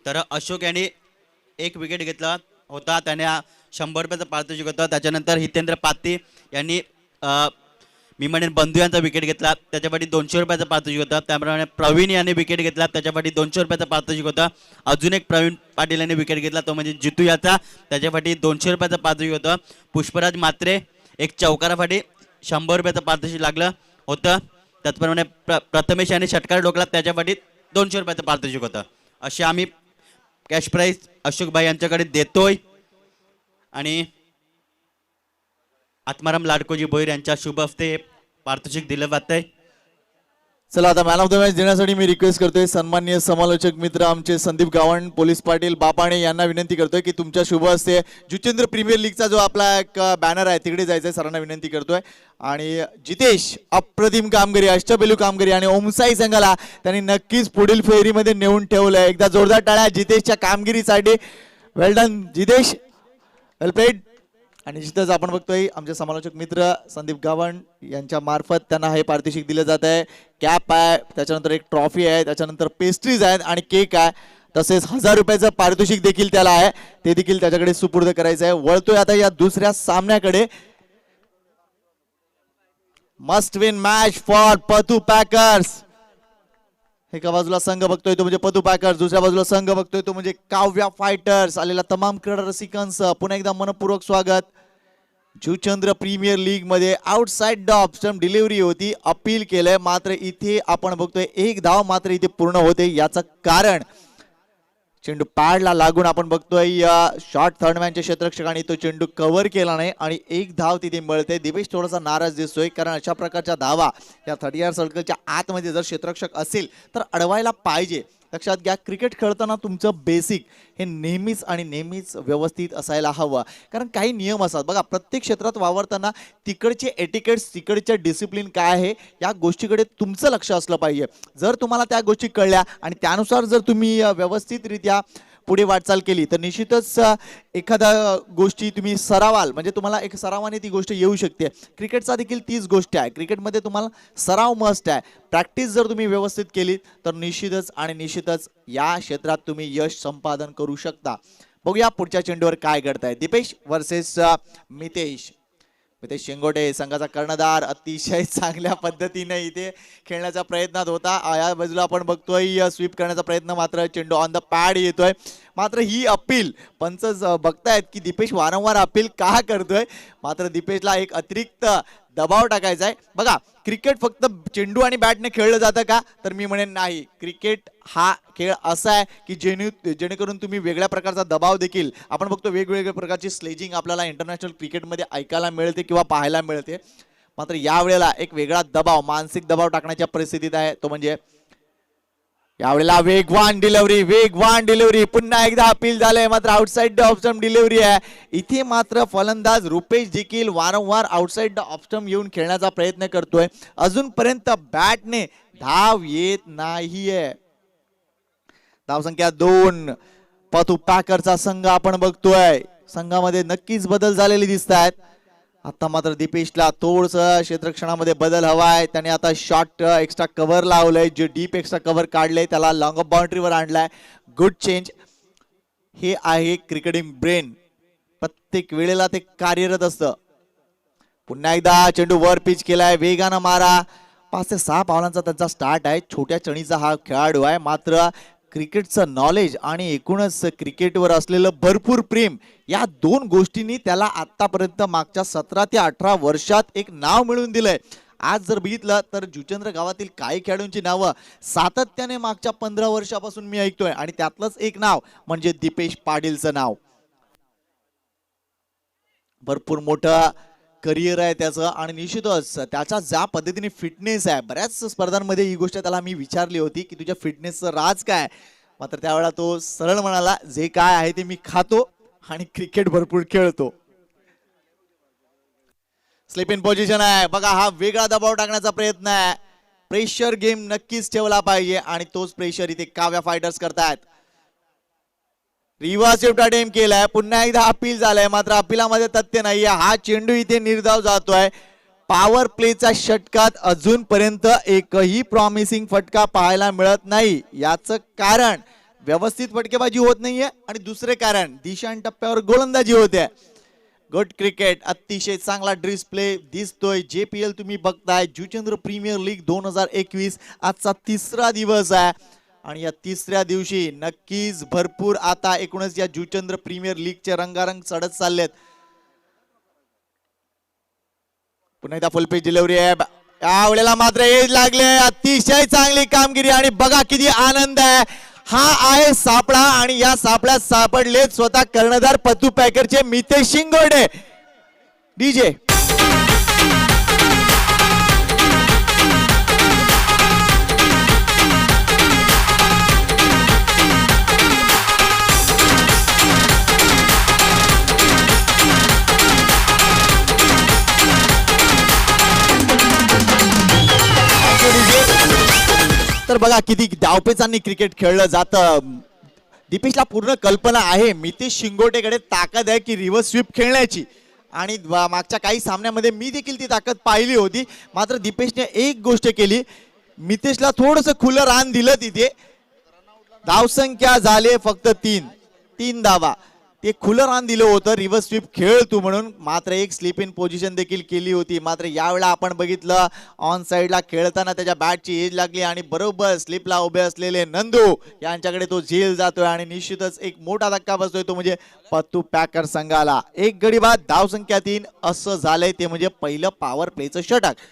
तर अशोक यांनी एक विकेट घेतला होता, त्याने 100 रुपयाचं पारितोषिक होतं. त्याच्यानंतर हितेंद्र पाती यांनी मी म्हणेन बंधू यांचा विकेट घेतला, त्याच्यासाठी 200 रुपयाचं पारितोषिक होतं. त्याप्रमाणे प्रवीण यांनी विकेट घेतला, त्याच्यासाठी 200 रुपयाचं पारितोषिक होतं. अजून एक प्रवीण पाटील यांनी विकेट घेतला, तो म्हणजे जितू याचा, त्याच्यासाठी 200 रुपयाचं पारितोषिक होतं. पुष्पराज म्हात्रे एक चौकारासाठी 100 रुपयाचं पारितोषिक लागलं होतं. त्याचप्रमाणे प्रथमेश यांनी षटकार ठोकला, त्याच्यासाठी 200 रुपयाचं पारितोषिक होतं. असे आम्ही कॅश प्राईज अशोकभाई यांच्याकडे देतोय आणि आत्माराम लाडकोजी भोईर यांच्या शुभ हस्ते पारितोषिक दिलं जातंय. चला आता मॅन ऑफ द मॅच देण्यासाठी मी रिक्वेस्ट करतोय सन्माननीय समालोचक मित्र आमचे संदीप गावण, पोलीस पाटील बापाणे यांना विनंती करतोय की तुमच्या शुभ हस्ते जुचेंद्र प्रीमियर लीगचा जो आपला एक बॅनर आहे तिकडे जायचंय. सरांना विनंती करतोय. आणि जितेश अप्रतिम कामगिरी, अष्टपैलू कामगिरी आणि ओमसाई संघाला त्यांनी नक्कीच पुढील फेरीमध्ये नेऊन ठेवलंय. एकदा जोरदार टाळ्या जितेशच्या कामगिरीसाठी. वेल डन जितेश, वेल प्लेड. आणि निश्चितच आपण बघतोय आमचे समालोचक मित्र संदीप गावण यांच्या मार्फत त्यांना हे पारितोषिक दिलं जात आहे. कॅप आहे, त्याच्यानंतर एक ट्रॉफी आहे, त्याच्यानंतर पेस्ट्रीज आहेत आणि केक आहे, तसेच 1000 रुपयाचं पारितोषिक देखील त्याला आहे, ते देखील त्याच्याकडे सुपूर्द करायचं आहे. वळतोय आता या दुसऱ्या सामन्याकडे. Must win match for Patu Packers. एका बाजूला संघ बघतोय तो म्हणजे पतू पॅकर्स, दुसऱ्या बाजूला संघ बघतोय तो म्हणजे काव्या फायटर्स. आलेला तमाम क्रीडा रसिकांचं पुन्हा एकदा मनपूर्वक स्वागत. जुचंद्र प्रीमियर लीग मध्ये outside the off stump delivery होती, अपील केलंय, मात्र इथे आपण बघतोय एक धाव मात्र इथे पूर्ण होते. याचं कारण चेंडू पॅडला लागून आपण बघतोय शॉर्ट थर्डमॅनच्या क्षेत्ररक्षकाने तो चेंडू कव्हर केला नाही आणि एक धाव तिथे मिळते. दिवेश थोडासा नाराज दिसतोय कारण अशा प्रकारच्या धावा या 30 यार्ड सर्कलच्या आतमध्ये जर क्षेत्ररक्षक असेल तर अडवायला पाहिजे. लक्षात घ्या, क्रिकेट खेळताना तुमचं बेसिक हे नेहमीच आणि नेहमीच व्यवस्थित असायला हवं. कारण काही नियम असतात बघा, प्रत्येक क्षेत्रात वावरताना तिकडचे एटिकेट्स, तिकडचे डिसिप्लिन काय आहे या गोष्टीकडे तुमचं लक्ष असलं पाहिजे. जर तुम्हाला त्या गोष्टी कळल्या आणि त्यानुसार जर तुम्ही व्यवस्थितरित्या पुढे वाटचाल केली तर निश्चितच एखादा गोष्टी तुम्ही सरावाल, म्हणजे तुम्हाला एक सरावाने ती गोष्ट येऊ शकते. क्रिकेटचा देखील तीच गोष्ट आहे. क्रिकेटमध्ये तुम्हाला सराव मस्ट आहे. प्रॅक्टिस जर तुम्ही व्यवस्थित केली तर निश्चितच आणि निश्चितच या क्षेत्रात तुम्ही यश संपादन करू शकता. बघूया पुढच्या चेंडूवर काय घडतंय. दीपेश वर्सेस मितेश. मितेश शेंगोटे संघाचा कर्णधार अतिशय चांगल्या पद्धतीने इथे खेळण्याच्या प्रयत्नात होता. या बाजूला आपण बघतोय स्वीप करण्याचा प्रयत्न, मात्र चेंडू ऑन द पॅड येतोय. मात्र ही अपील पंच बघतायत की दीपेश वारंवार अपील का करतोय, मात्र दीपेशला एक अतिरिक्त दबाव टाकायचा आहे. बघा, क्रिकेट फक्त चेंडू आणि बॅटने खेळलं जातं का, तर मी म्हणेन नाही. क्रिकेट हा खेळ असा आहे की जेणेकरून तुम्ही वेगळ्या प्रकारचा दबाव देखील, आपण बघतो वेगवेगळ्या प्रकारची स्लेजिंग आपल्याला इंटरनॅशनल क्रिकेटमध्ये ऐकायला मिळते किंवा पाहायला मिळते. मात्र यावेळेला एक वेगळा दबाव, मानसिक दबाव टाकण्याच्या परिस्थितीत आहे, तो म्हणजे यावेळेला वेगवान डिलिव्हरी. पुन्हा एकदा अपील झालंय, मात्र outside the off stump delivery आहे. इथे मात्र फलंदाज रुपेश देखील वारंवार आउटसाइड द ऑफ स्टंप येऊन खेळण्याचा प्रयत्न करतोय. अजूनपर्यंत बॅटने धाव येत नाहीये. धावसंख्या 2. पतू पॅकरचा संघ आपण बघतोय, संघामध्ये नक्कीच बदल झालेले दिसत आहेत. आता मात्र दीपेशला थोडस क्षेत्ररक्षणामध्ये बदल हवाय. त्याने आता शॉर्ट एक्स्ट्रा कव्हर लावलंय, जे डीप एक्स्ट्रा कव्हर काढलंय त्याला लॉंग ऑफ बाउंड्रीवर आणलाय. Good change. हे आहे क्रिकेटिंग ब्रेन, प्रत्येक वेळेला ते कार्यरत असतं. पुन्हा एकदा चेंडू वर पिच केलाय, वेगानं मारा. 5 ते 6 पावलांचा त्यांचा स्टार्ट आहे. छोट्या चणीचा हा खेळाडू आहे, मात्र क्रिकेटचं नॉलेज आणि एकूणच क्रिकेटवर असलेलं भरपूर प्रेम या 2 गोष्टींनी त्याला आतापर्यंत मागच्या 17 ते 18 वर्षात एक नाव मिळवून दिलंय. आज जर बघितलं तर जुचंद्र गावातील काही खेळाडूंची नावं सातत्याने मागच्या 15 वर्षापासून मी ऐकतोय आणि त्यातलंच एक नाव म्हणजे दीपेश पाटीलचं नाव. भरपूर मोठं करिअर आहे त्याचं आणि निश्चितच त्याचा ज्या पद्धतीने फिटनेस आहे. बऱ्याच स्पर्धांमध्ये ही गोष्ट त्याला मी विचारली होती की तुझ्या फिटनेसचं राज काय, मात्र त्यावेळेला तो सरळ म्हणाला, जे काय आहे ते मी खातो आणि क्रिकेट भरपूर खेळतो. स्लिप इन पोझिशन आहे बघा, हा वेगळा दबाव टाकण्याचा प्रयत्न आहे. प्रेशर गेम नक्कीच ठेवला पाहिजे आणि तोच प्रेशर इथे काव्या फायटर्स करतायत. रिव्हर्स अटेम्प्ट केलाय, पुन्हा एकदा अपील झालंय, मात्र अपिलामध्ये तथ्य नाहीये. हा चेंडू इथे निर्धाव जातोय. पॉवर प्लेच्या षटकात अजूनपर्यंत एकही प्रॉमिसिंग फटका पाहायला मिळत नाही. याचं कारण व्यवस्थित फटकेबाजी होत नाहीये आणि दुसरे कारण दिशांत टप्प्यावर गोलंदाजी होते. गुड क्रिकेट, अतिशय चांगला डिस्प्ले दिसतोय. JPL तुम्ही बघताय, जुचंद्र प्रीमियर लीग 2021 आजचा तिसरा दिवस आहे आणि या तिसऱ्या दिवशी नक्कीच भरपूर आता एकूणच या जुचंद्र प्रीमियर लीगचे रंगारंग चढत चाललेत. पुन्हा एकदा फुल पिच डिलिव्हरी आहे. यावेळेला मात्र एज लागले. अतिशय चांगली कामगिरी आणि बघा किती आनंद आहे. हा आहे सापळा आणि या सापळ्यात सापडले स्वतः कर्णधार पतू पॅकरचे मितेश शिंगोडे. डीजे तर बघा किती धावपेचांनी क्रिकेट खेळलं जातं. दीपेशला पूर्ण कल्पना आहे, मितेश शिंगोटेकडे ताकद आहे की रिव्हर्स स्वीप खेळण्याची आणि मागच्या काही सामन्यामध्ये मी देखील ती ताकद पाहिली होती. मात्र दीपेशने एक गोष्ट केली, मितेशला थोडंसं खुलं रान दिलं. तिथे धावसंख्या झाले फक्त 3 धावा. ते खुलं रान दिलं होतं रिव्हर्स स्वीप खेळ तू म्हणून. मात्र एक स्लिप इन पोझिशन देखील केली होती. मात्र यावेळेला आपण बघितलं ऑन साइडला खेळताना त्याच्या बॅटची एज लागली आणि बरोबर स्लिपला उभे असलेले नंदू यांच्याकडे तो झेल जातोय आणि निश्चितच एक मोठा धक्का बसतोय तो म्हणजे पत्तू पॅकर संघाला. एक गडी बाद, धावसंख्या 3 असं झालंय. ते म्हणजे पहिलं पॉवर प्लेचं षटक.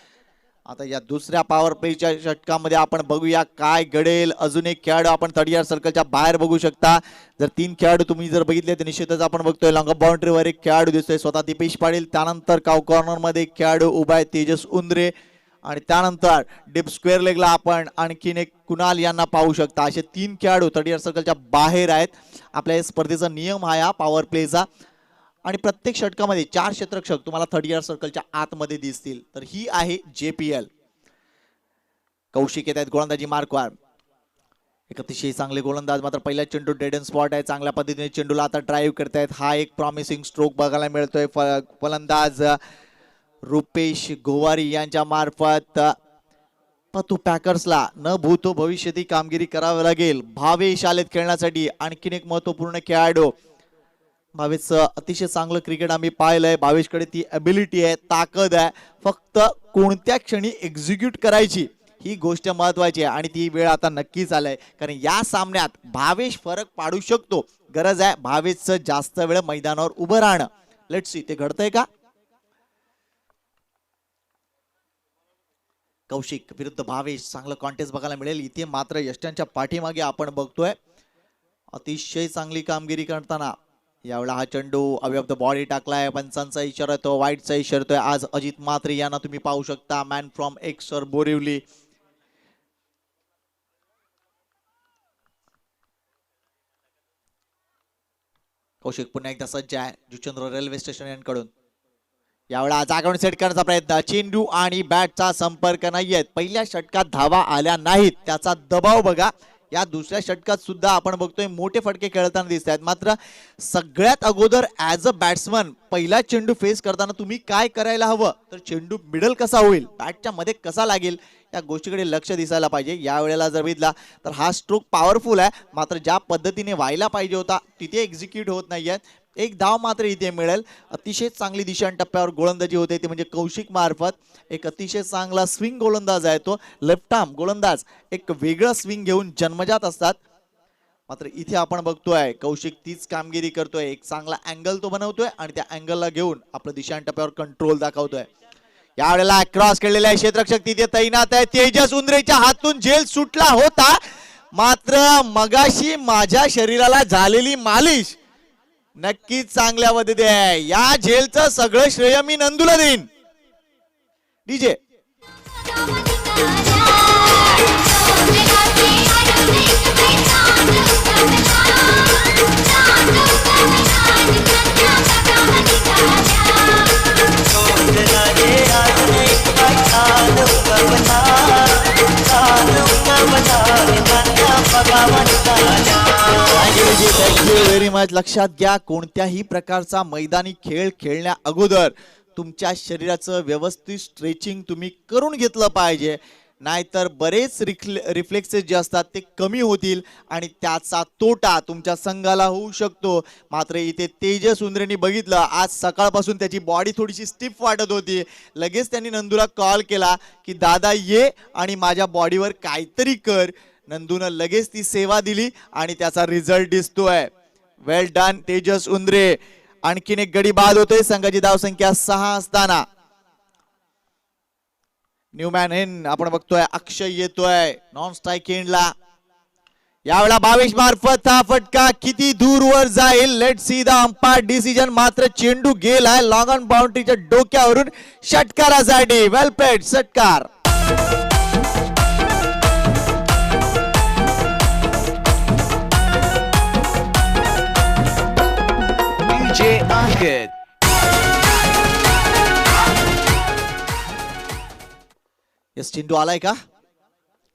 आता या दुसऱ्या पॉवर प्लेच्या षटकामध्ये आपण बघूया काय घडेल. अजून एक खेळाडू आपण 30 सर्कलच्या बाहेर बघू शकता. जर 3 खेळाडू तुम्ही जर बघितले तर निश्चितच आपण बघतोय लॉंग बाउंड्रीवर एक खेळाडू दिसतोय स्वतः दीपेश पाटील. त्यानंतर काव कॉर्नर मध्ये एक खेळाडू उभा आहे तेजस उंद्रे आणि त्यानंतर डीप स्क्वेअर लेगला आपण आणखीन एक कुणाल यांना पाहू शकता. असे 3 खेळाडू 30 सर्कलच्या बाहेर आहेत. आपल्या या स्पर्धेचा नियम हा या पॉवर प्लेचा आणि प्रत्येक षटकामध्ये 4 क्षेत्ररक्षक तुम्हाला 30 सर्कलच्या आतमध्ये दिसतील. तर ही आहे JPL. कौशिक येत आहेत गोलंदाजी मार्कवर. एक अतिशय चांगले गोलंदाज, मात्र पहिला चेंडू डेड एंड स्पॉट आहे. चांगल्या पद्धतीने चेंडूला आता ड्राईव्ह करतायत. हा एक प्रॉमिसिंग स्ट्रोक बघायला मिळतोय. फलंदाज रुपेश गोवारी यांच्या मार्फत पतू पॅकर्सला न भूतो भविष्यती कामगिरी करावी लागेल. भावेश आलेत खेळण्यासाठी, आणखीन एक महत्वपूर्ण खेळाडू. भावेशचं अतिशय चांगलं क्रिकेट आम्ही पाहिलंय. भावेशकडे ती ॲबिलिटी आहे, ताकद आहे. फक्त कोणत्या क्षणी एक्झिक्यूट करायची ही गोष्ट महत्वाची आहे आणि ती वेळ आता नक्कीच आलाय. कारण या सामन्यात भावेश फरक पाडू शकतो. गरज आहे भावेशचं जास्त वेळ मैदानावर उभं राहणं. लेट्स सी ते घडतंय का. कौशिक विरुद्ध भावेश, चांगलं कॉन्टेस्ट बघायला मिळेल. इथे मात्र यष्टांच्या पाठीमागे आपण बघतोय अतिशय चांगली कामगिरी करताना. यावेळेला हा चेंडू अवे ऑफ द बॉडी टाकलाय. पंचांचा इशारा येतो, वाईटचा इशारा येतोय. आज अजित म्हात्रे यांना तुम्ही पाहू शकता, मॅन फ्रॉम एक्सर बोरिवली. कौशिक पुन्हा एकदा सज्ज आहे जुचंद्र रेल्वे स्टेशन यांकडून. यावेळेला जागवून सेट करण्याचा प्रयत्न. चेंडू आणि बॅटचा संपर्क नाहीयेत. पहिल्या षटकात धावा आल्या नाहीत, त्याचा दबाव बघा. या दुसऱ्या षटकात सुद्धा आपण बघतोय मोठे फटके खेळताना दिसत आहेत. मात्र सगळ्यात अगोदर ऍज अ बॅट्समन पहिला चेंडू फेस करताना तुम्ही काय करायला हवं, तर चेंडू मिडल कसा होईल, बॅटच्या मध्ये कसा लागेल, या गोष्टीकडे लक्ष दिसायला पाहिजे. यावेळेला जर बघितला तर हा स्ट्रोक पॉवरफुल आहे, मात्र ज्या पद्धतीने व्हायला पाहिजे होता तिथे एक्झिक्यूट होत नाहीये. एक धाव मात्र इथे मिळेल. अतिशय चांगली दिशा आणि टप्प्यावर गोलंदाजी होते ते म्हणजे कौशिक मार्फत. एक अतिशय चांगला स्विंग गोलंदाज आहे तो. लेफ्ट आर्म गोलंदाज एक वेगळं स्विंग घेऊन जन्मजात असतात. मात्र इथे आपण बघतोय कौशिक तीच कामगिरी करतोय. एक चांगला अँगल तो बनवतोय आणि त्या अँगलला घेऊन आपलं दिशा आणि टप्प्यावर कंट्रोल दाखवतोय. यावेळेला क्रॉस केलेला आहे क्षेत्ररक्षक तिथे तैनात आहे. तेजस उंद्रेच्या हातून झेल सुटला होता, मात्र मगाशी माझ्या शरीराला झालेली मालिश नक्कीच चांगल्या पद्धती आहे. या झेलचं सगळं श्रेय मी नंदूला देईन. DJ thank you very much. लक्षात घ्या, कोणत्याही प्रकारचा मैदानी खेळ खेळण्या अगोदर तुमच्या शरीराचं व्यवस्थित स्ट्रेचिंग तुम्ही करून घेतलं पाहिजे. नाहीतर बरेच रिफ्लेक्सेस जे असतात ते कमी होतील आणि त्याचा तोटा तुमच्या संघाला होऊ शकतो. मात्र इथे तेजस उंद्रेंनी बघितलं, आज सकाळपासून त्याची बॉडी थोडीशी स्टिफ वाटत होती. लगेच त्यांनी नंदूला कॉल केला की दादा ये आणि माझ्या बॉडीवर काहीतरी कर. नंदूनं लगेच ती सेवा दिली आणि त्याचा रिझल्ट दिसतोय. वेल डन तेजस उंद्रे. आणखीन एक गडी बाद होतोय संघाची धावसंख्या 6 असताना. न्यूमॅन इन आपण बघतोय अक्षय येतोय नॉन स्ट्राईक एंडला. यावेळेला 22 मार्फत हा फटका किती दूर वर जाईल. Let see the umpire decision. मात्र चेंडू गेलाय लॉंग ऑन बाउंड्रीच्या डोक्यावरून षटकारासाठी. वेल प्लेड षटकार. यस चेंडू आलाय का?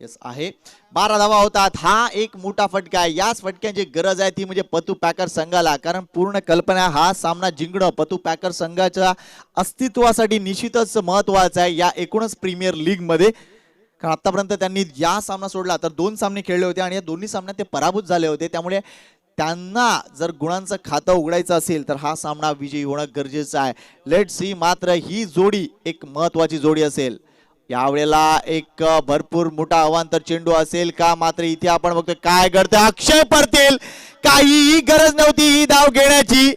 यस आहे. 12 धावा होतात. हा एक मोठा फटका आहे. याच फटक्याची गरज आहे ती म्हणजे पतू पॅकर संघाला. कारण पूर्ण कल्पना हा सामना जिंकणं पतू पॅकर संघाच्या अस्तित्वासाठी निश्चितच महत्वाचं आहे या एकूणच प्रीमियर लीग मध्ये. कारण आतापर्यंत त्यांनी या सामना सोडला तर 2 सामने खेळले होते आणि या दोन्ही सामन्यात ते पराभूत झाले होते. त्यामुळे त्यांना जर गुणांचं खातं उघडायचं असेल तर हा सामना विजयी होणं गरजेचं आहे. Let see. मात्र ही जोडी एक महत्वाची जोडी असेल. यावेळेला एक भरपूर मोठा अवांतर चेंडू असेल का? मात्र इथे आपण बघतोय काय घडतं. अक्षय परतेल. काहीही गरज नव्हती ही धाव घेण्याची.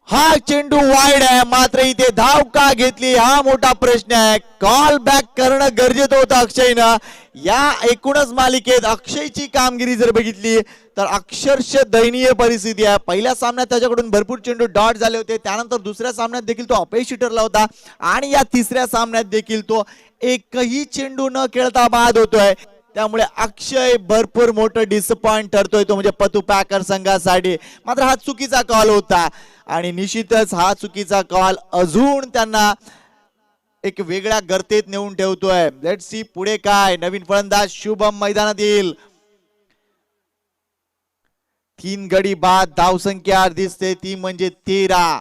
हा चेंडू वाईड आहे. मात्र इथे धाव का घेतली हा मोठा प्रश्न आहे. कॉल बॅक करणं गरजेचं होतं अक्षयनं. या एकूणच मालिकेत अक्षयची कामगिरी जर बघितली तर अक्षरशः दयनीय परिस्थिती आहे. पहिल्या सामन्यात त्याच्याकडून भरपूर चेंडू डॉट झाले होते. त्यानंतर दुसऱ्या सामन्यात देखील तो अपयशी ठरला होता आणि या तिसऱ्या सामन्यात देखील तो एकही चेंडू न खेळता बाद होतोय. त्यामुळे अक्षय भरपूर मोठं डिसअपॉइंट ठरतोय तो म्हणजे पतू पॅकर संघासाठी. मात्र हा चुकीचा कॉल होता आणि निश्चितच हा चुकीचा कॉल अजून त्यांना एक वेगळ्या गर्तेत नेऊन ठेवतोय. लेट्स सी पुढे काय. नवीन फलंदाज शुभम मैदानात येईल. 3 गडी बाद. धावसंख्या दिसते ती म्हणजे 13.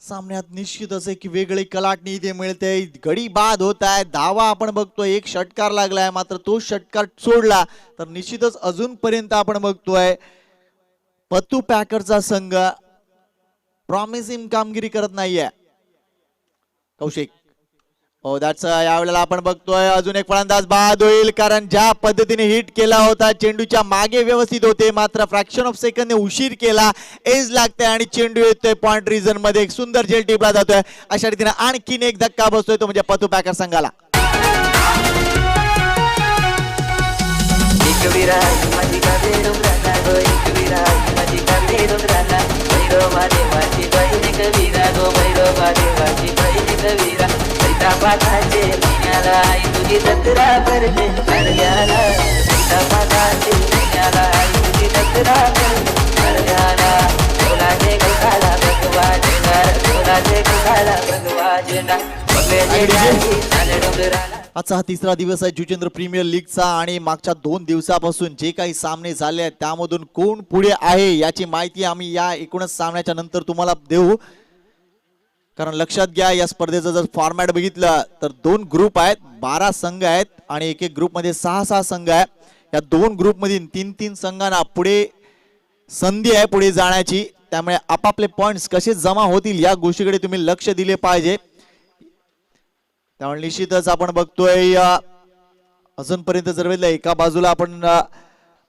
सामन्यात निश्चितच एक वेगळी कलाटणी इथे मिळते. गडी बाद होत आहे. धावा आपण बघतोय. एक षटकार लागलाय मात्र तो षटकार सोडला तर निश्चितच अजूनपर्यंत आपण बघतोय पतू पॅकरचा संघ प्रॉमिसिंग कामगिरी करत नाहीये. कौशिक हो दॅट्स यावेळेला आपण बघतोय अजून एक फलंदाज बाद होईल. कारण ज्या पद्धतीने हिट केला होता चेंडूच्या मागे व्यवस्थित होते मात्र फ्रॅक्शन ऑफ सेकंदने उशीर केला. एज लागते आणि चेंडू येतोय पॉइंट रिजन मध्ये. एक सुंदर झेल टिपला जातोय. अशा रीतीने आणखीन एक धक्का बसतोय तो म्हणजे पतू पॅकर संघाला. आजचा हा तिसरा दिवस आहे जुचेंद्र प्रीमियर लीगचा आणि मागच्या 2 दिवसापासून जे काही सामने झाले आहेत त्यामधून कोण पुढे आहे याची माहिती आम्ही या एकूणच सामन्याच्या नंतर तुम्हाला देऊ. कारण लक्षात घ्या या स्पर्धेचं जर फॉर्मॅट बघितलं तर 2 ग्रुप आहेत. 12 संघ आहेत आणि एक एक ग्रुप मध्ये 6-6 संघ आहेत. या 2 ग्रुप मधील 3-3 संघांना पुढे संधी आहे पुढे जाण्याची. त्यामुळे आपापले पॉइंट्स कसे जमा होतील या गोष्टीकडे तुम्ही लक्ष दिले पाहिजे. त्यामुळे निश्चितच आपण बघतोय अजूनपर्यंत जर बघितलं एका बाजूला आपण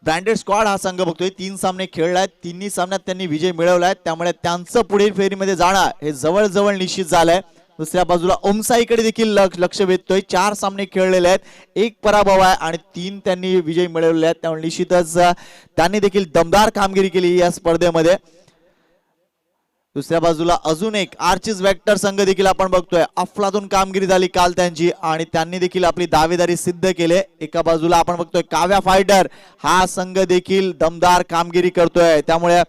ब्रँडेड स्क्वॉड हा संघ बघतोय. 3 सामने खेळलाय. 3ही सामन्यात त्यांनी विजय मिळवलाय. त्यामुळे त्यांचं पुढील फेरीमध्ये जाणं हे जवळ निश्चित झालंय. दुसऱ्या बाजूला ओमसाईकडे देखील लक्ष वेधतोय. 4 सामने खेळलेले आहेत. 1 पराभव आहे आणि 3 त्यांनी विजय मिळवले आहेत. त्यामुळे निश्चितच त्यांनी देखील दमदार कामगिरी केली या स्पर्धेमध्ये. दुसऱ्या बाजूला अजून एक आर्चिस वेक्टर संघ देखील आपण बघतोय. अफलातून कामगिरी झाली काल त्यांची आणि त्यांनी देखील आपली दावेदारी सिद्ध केले. एका बाजूला आपण बघतोय काव्या फायटर हा संघ देखील दमदार कामगिरी करतोय. त्यामुळे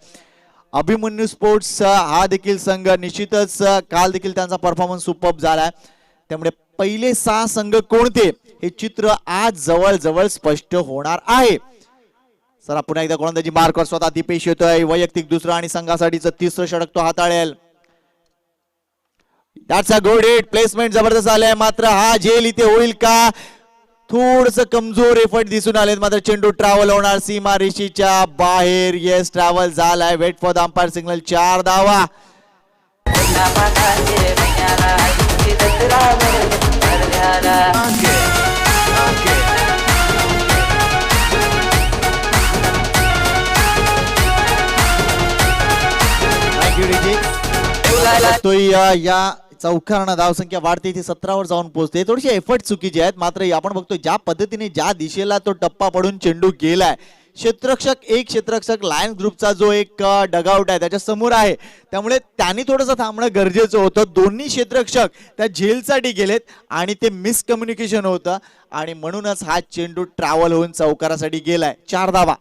अभिमन्यू स्पोर्ट्स हा देखील संघ निश्चितच काल देखील त्यांचा परफॉर्मन्स सुपर्ब झालाय. त्यामुळे पहिले 6 संघ कोणते हे चित्र आज जवळ स्पष्ट होणार आहे. चला पुन्हा एकदा गोलंदाजी मार्कवर स्वतः दीपेश येतोय. वैयक्तिक दुसरं आणि संघासाठीचं तिसरं षटक तो हाताळेल. That's a good hit. Placement जबरदस्त आलाय, मात्र हा झेल इथे होईल का? थोडस कमजोर एफर्ट दिसून आलेत, मात्र चेंडू ट्रॅव्हल होणार सीमा रेषेच्या बाहेर. येस, ट्रॅव्हल झालाय. Wait for the umpire signal. 4 धावा. या चौकारांना धावसंख्या वाढते, ती 17 जाऊन पोहोचते. थोडीशी एफर्ट चुकीचे आहेत, मात्र आपण बघतो ज्या पद्धतीने ज्या दिशेला तो टप्पा पडून चेंडू गेलाय. क्षेत्ररक्षक लायन्स ग्रुपचा जो एक डगआउट आहे त्याच्या समोर आहे, त्यामुळे त्यांनी थोडंसं थांबणं गरजेचं होतं. दोन्ही क्षेत्ररक्षक त्या झेलसाठी गेलेत आणि ते मिसकम्युनिकेशन होतं आणि म्हणूनच हा चेंडू ट्रॅव्हल होऊन चौकारासाठी गेलाय. 4 धावा.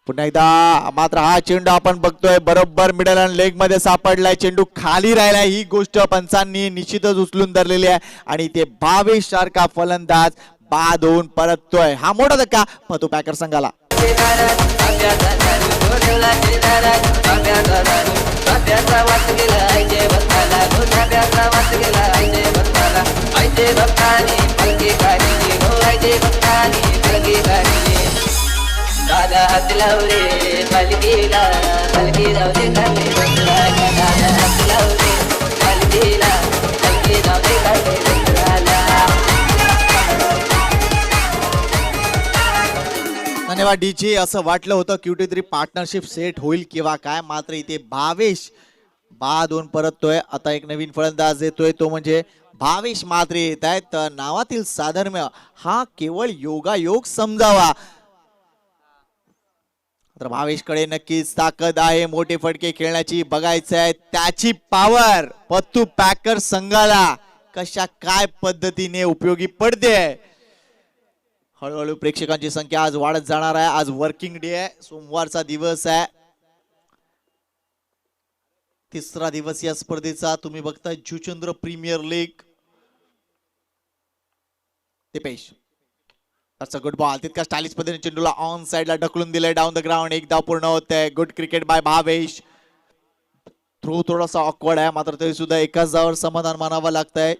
पुन्हा एकदा मात्र हा चेंडू आपण बघतोय बरोबर मिडल अँड लेग मध्ये सापडलाय. चेंडू खाली राहिलाय, ही गोष्ट पंचांनी निश्चितच उचलून धरलेली आहे आणि ते भावेश सारखा फलंदाज बाद होऊन परततोय. हा मोठा धक्का पतू पॅकर संघाला. दादा हात लावले पालखीला, पालखी जाऊ दे काढले बंधराला. दादा हात लावले पालखीला, पालखी जाऊ दे काढले बंधराला. धन्यवाद डीजे. असं वाटलं होतं QT3 पार्टनरशिप सेट होईल किंवा काय, मात्र इथे भावेश बाद होऊन परततोय. आता एक नवीन फलंदाज येतोय, तो म्हणजे भावेश मात्रे येत आहेत. नावातील साधर्म्य हा केवळ योगायोग समजावा. तर भावेशकडे नक्कीच ताकद आहे, मोठे फटके खेळण्याची. बघायचं आहे त्याची पॉवर पत्तू पॅकर संघाला कशा काय पद्धतीने उपयोगी पडते. हळूहळू प्रेक्षकांची संख्या आज वाढत जाणार आहे. आज वर्किंग डे आहे, सोमवारचा दिवस आहे, तिसरा दिवस या स्पर्धेचा. तुम्ही बघताय Juchandra premier league. Deepesh, good ball. तितका स्टायलिश पद्धतीने चेंडूला ऑन साइडला ढकलून दिलंय. Down the ground. एक धाव पूर्ण होते. Good cricket by Bhavesh. Throw थोडासा ऑकवर्ड आहे, मात्र तरी सुद्धा एकाच धावावर समाधान मानावं लागतंय.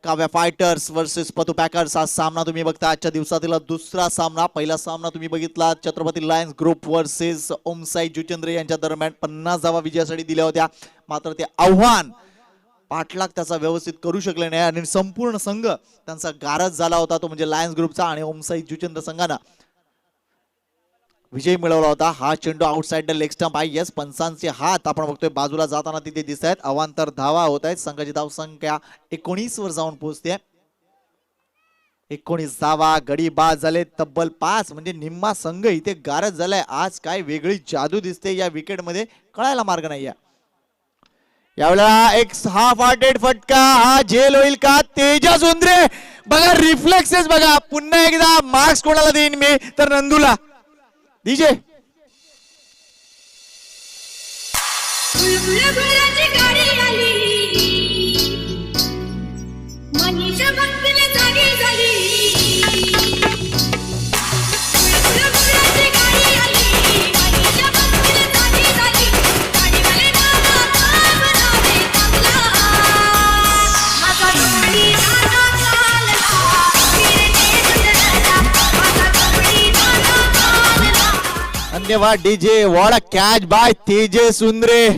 Kavya fighters versus Patu packers हा सामना तुम्ही बघता. आजच्या दिवसातील दुसरा सामना. पहिला सामना तुम्ही बघितला Chhatrapati Lions group versus Omsai Juchandra यांच्या दरम्यान. 50 धावा विजयासाठी दिल्या होत्या, मात्र ते आव्हान पाठलाग त्याचा व्यवस्थित करू शकले नाही आणि संपूर्ण संघ त्यांचा गारज झाला होता, तो म्हणजे लायन्स ग्रुपचा. आणि ओमसाई जुचंद्र संघानं विजय मिळवला होता. हा चेंडू आउटसाइड द लेग स्टंप आहे. यस, पंचांचे हात आपण बघतोय बाजूला जाताना तिथे दिसत आहेत. अवांतर धावा होत आहेत. संघाची धाव संख्या 19 वर जाऊन पोहोचते. 19 धावा. गडी बाद झाले तब्बल 5, म्हणजे निम्मा संघ इथे गारज झालाय. आज काय वेगळी जादू दिसते या विकेट मध्ये, कळायला मार्ग नाहीये. यावेळेला एक हाफ हार्टेड फटका. हा झेल होईल का? तेजस उंद्रे बघा, रिफ्लेक्सेस बघा. पुन्हा एकदा मार्क्स कोणाला देईन मी, तर नंदूला. डीजे धन्यवाद DJ. What a catch by Tejas Sundare.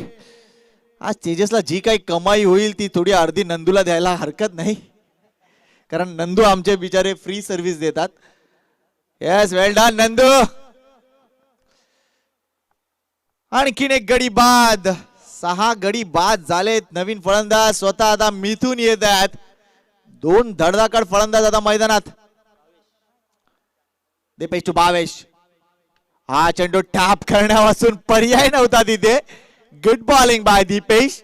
आज तेजसला जी काही कमाई होईल ती थोडी अर्धी नंदूला द्यायला हरकत नाही, कारण नंदू आमचे बिचारे फ्री सर्व्हिस देतात. येस, वेल डन नंदू. आणखीन एक गडी बाद. 6 गडी बाद झालेत. नवीन फलंदाज स्वतः आता मिथून येत आहेत. 2 धडधाकड फलंदाज आता मैदानात. दीपेश टू भावेश. हा चेंडू टॅप करण्यापासून पर्याय नव्हता तिथे. Good bowling by Deepesh.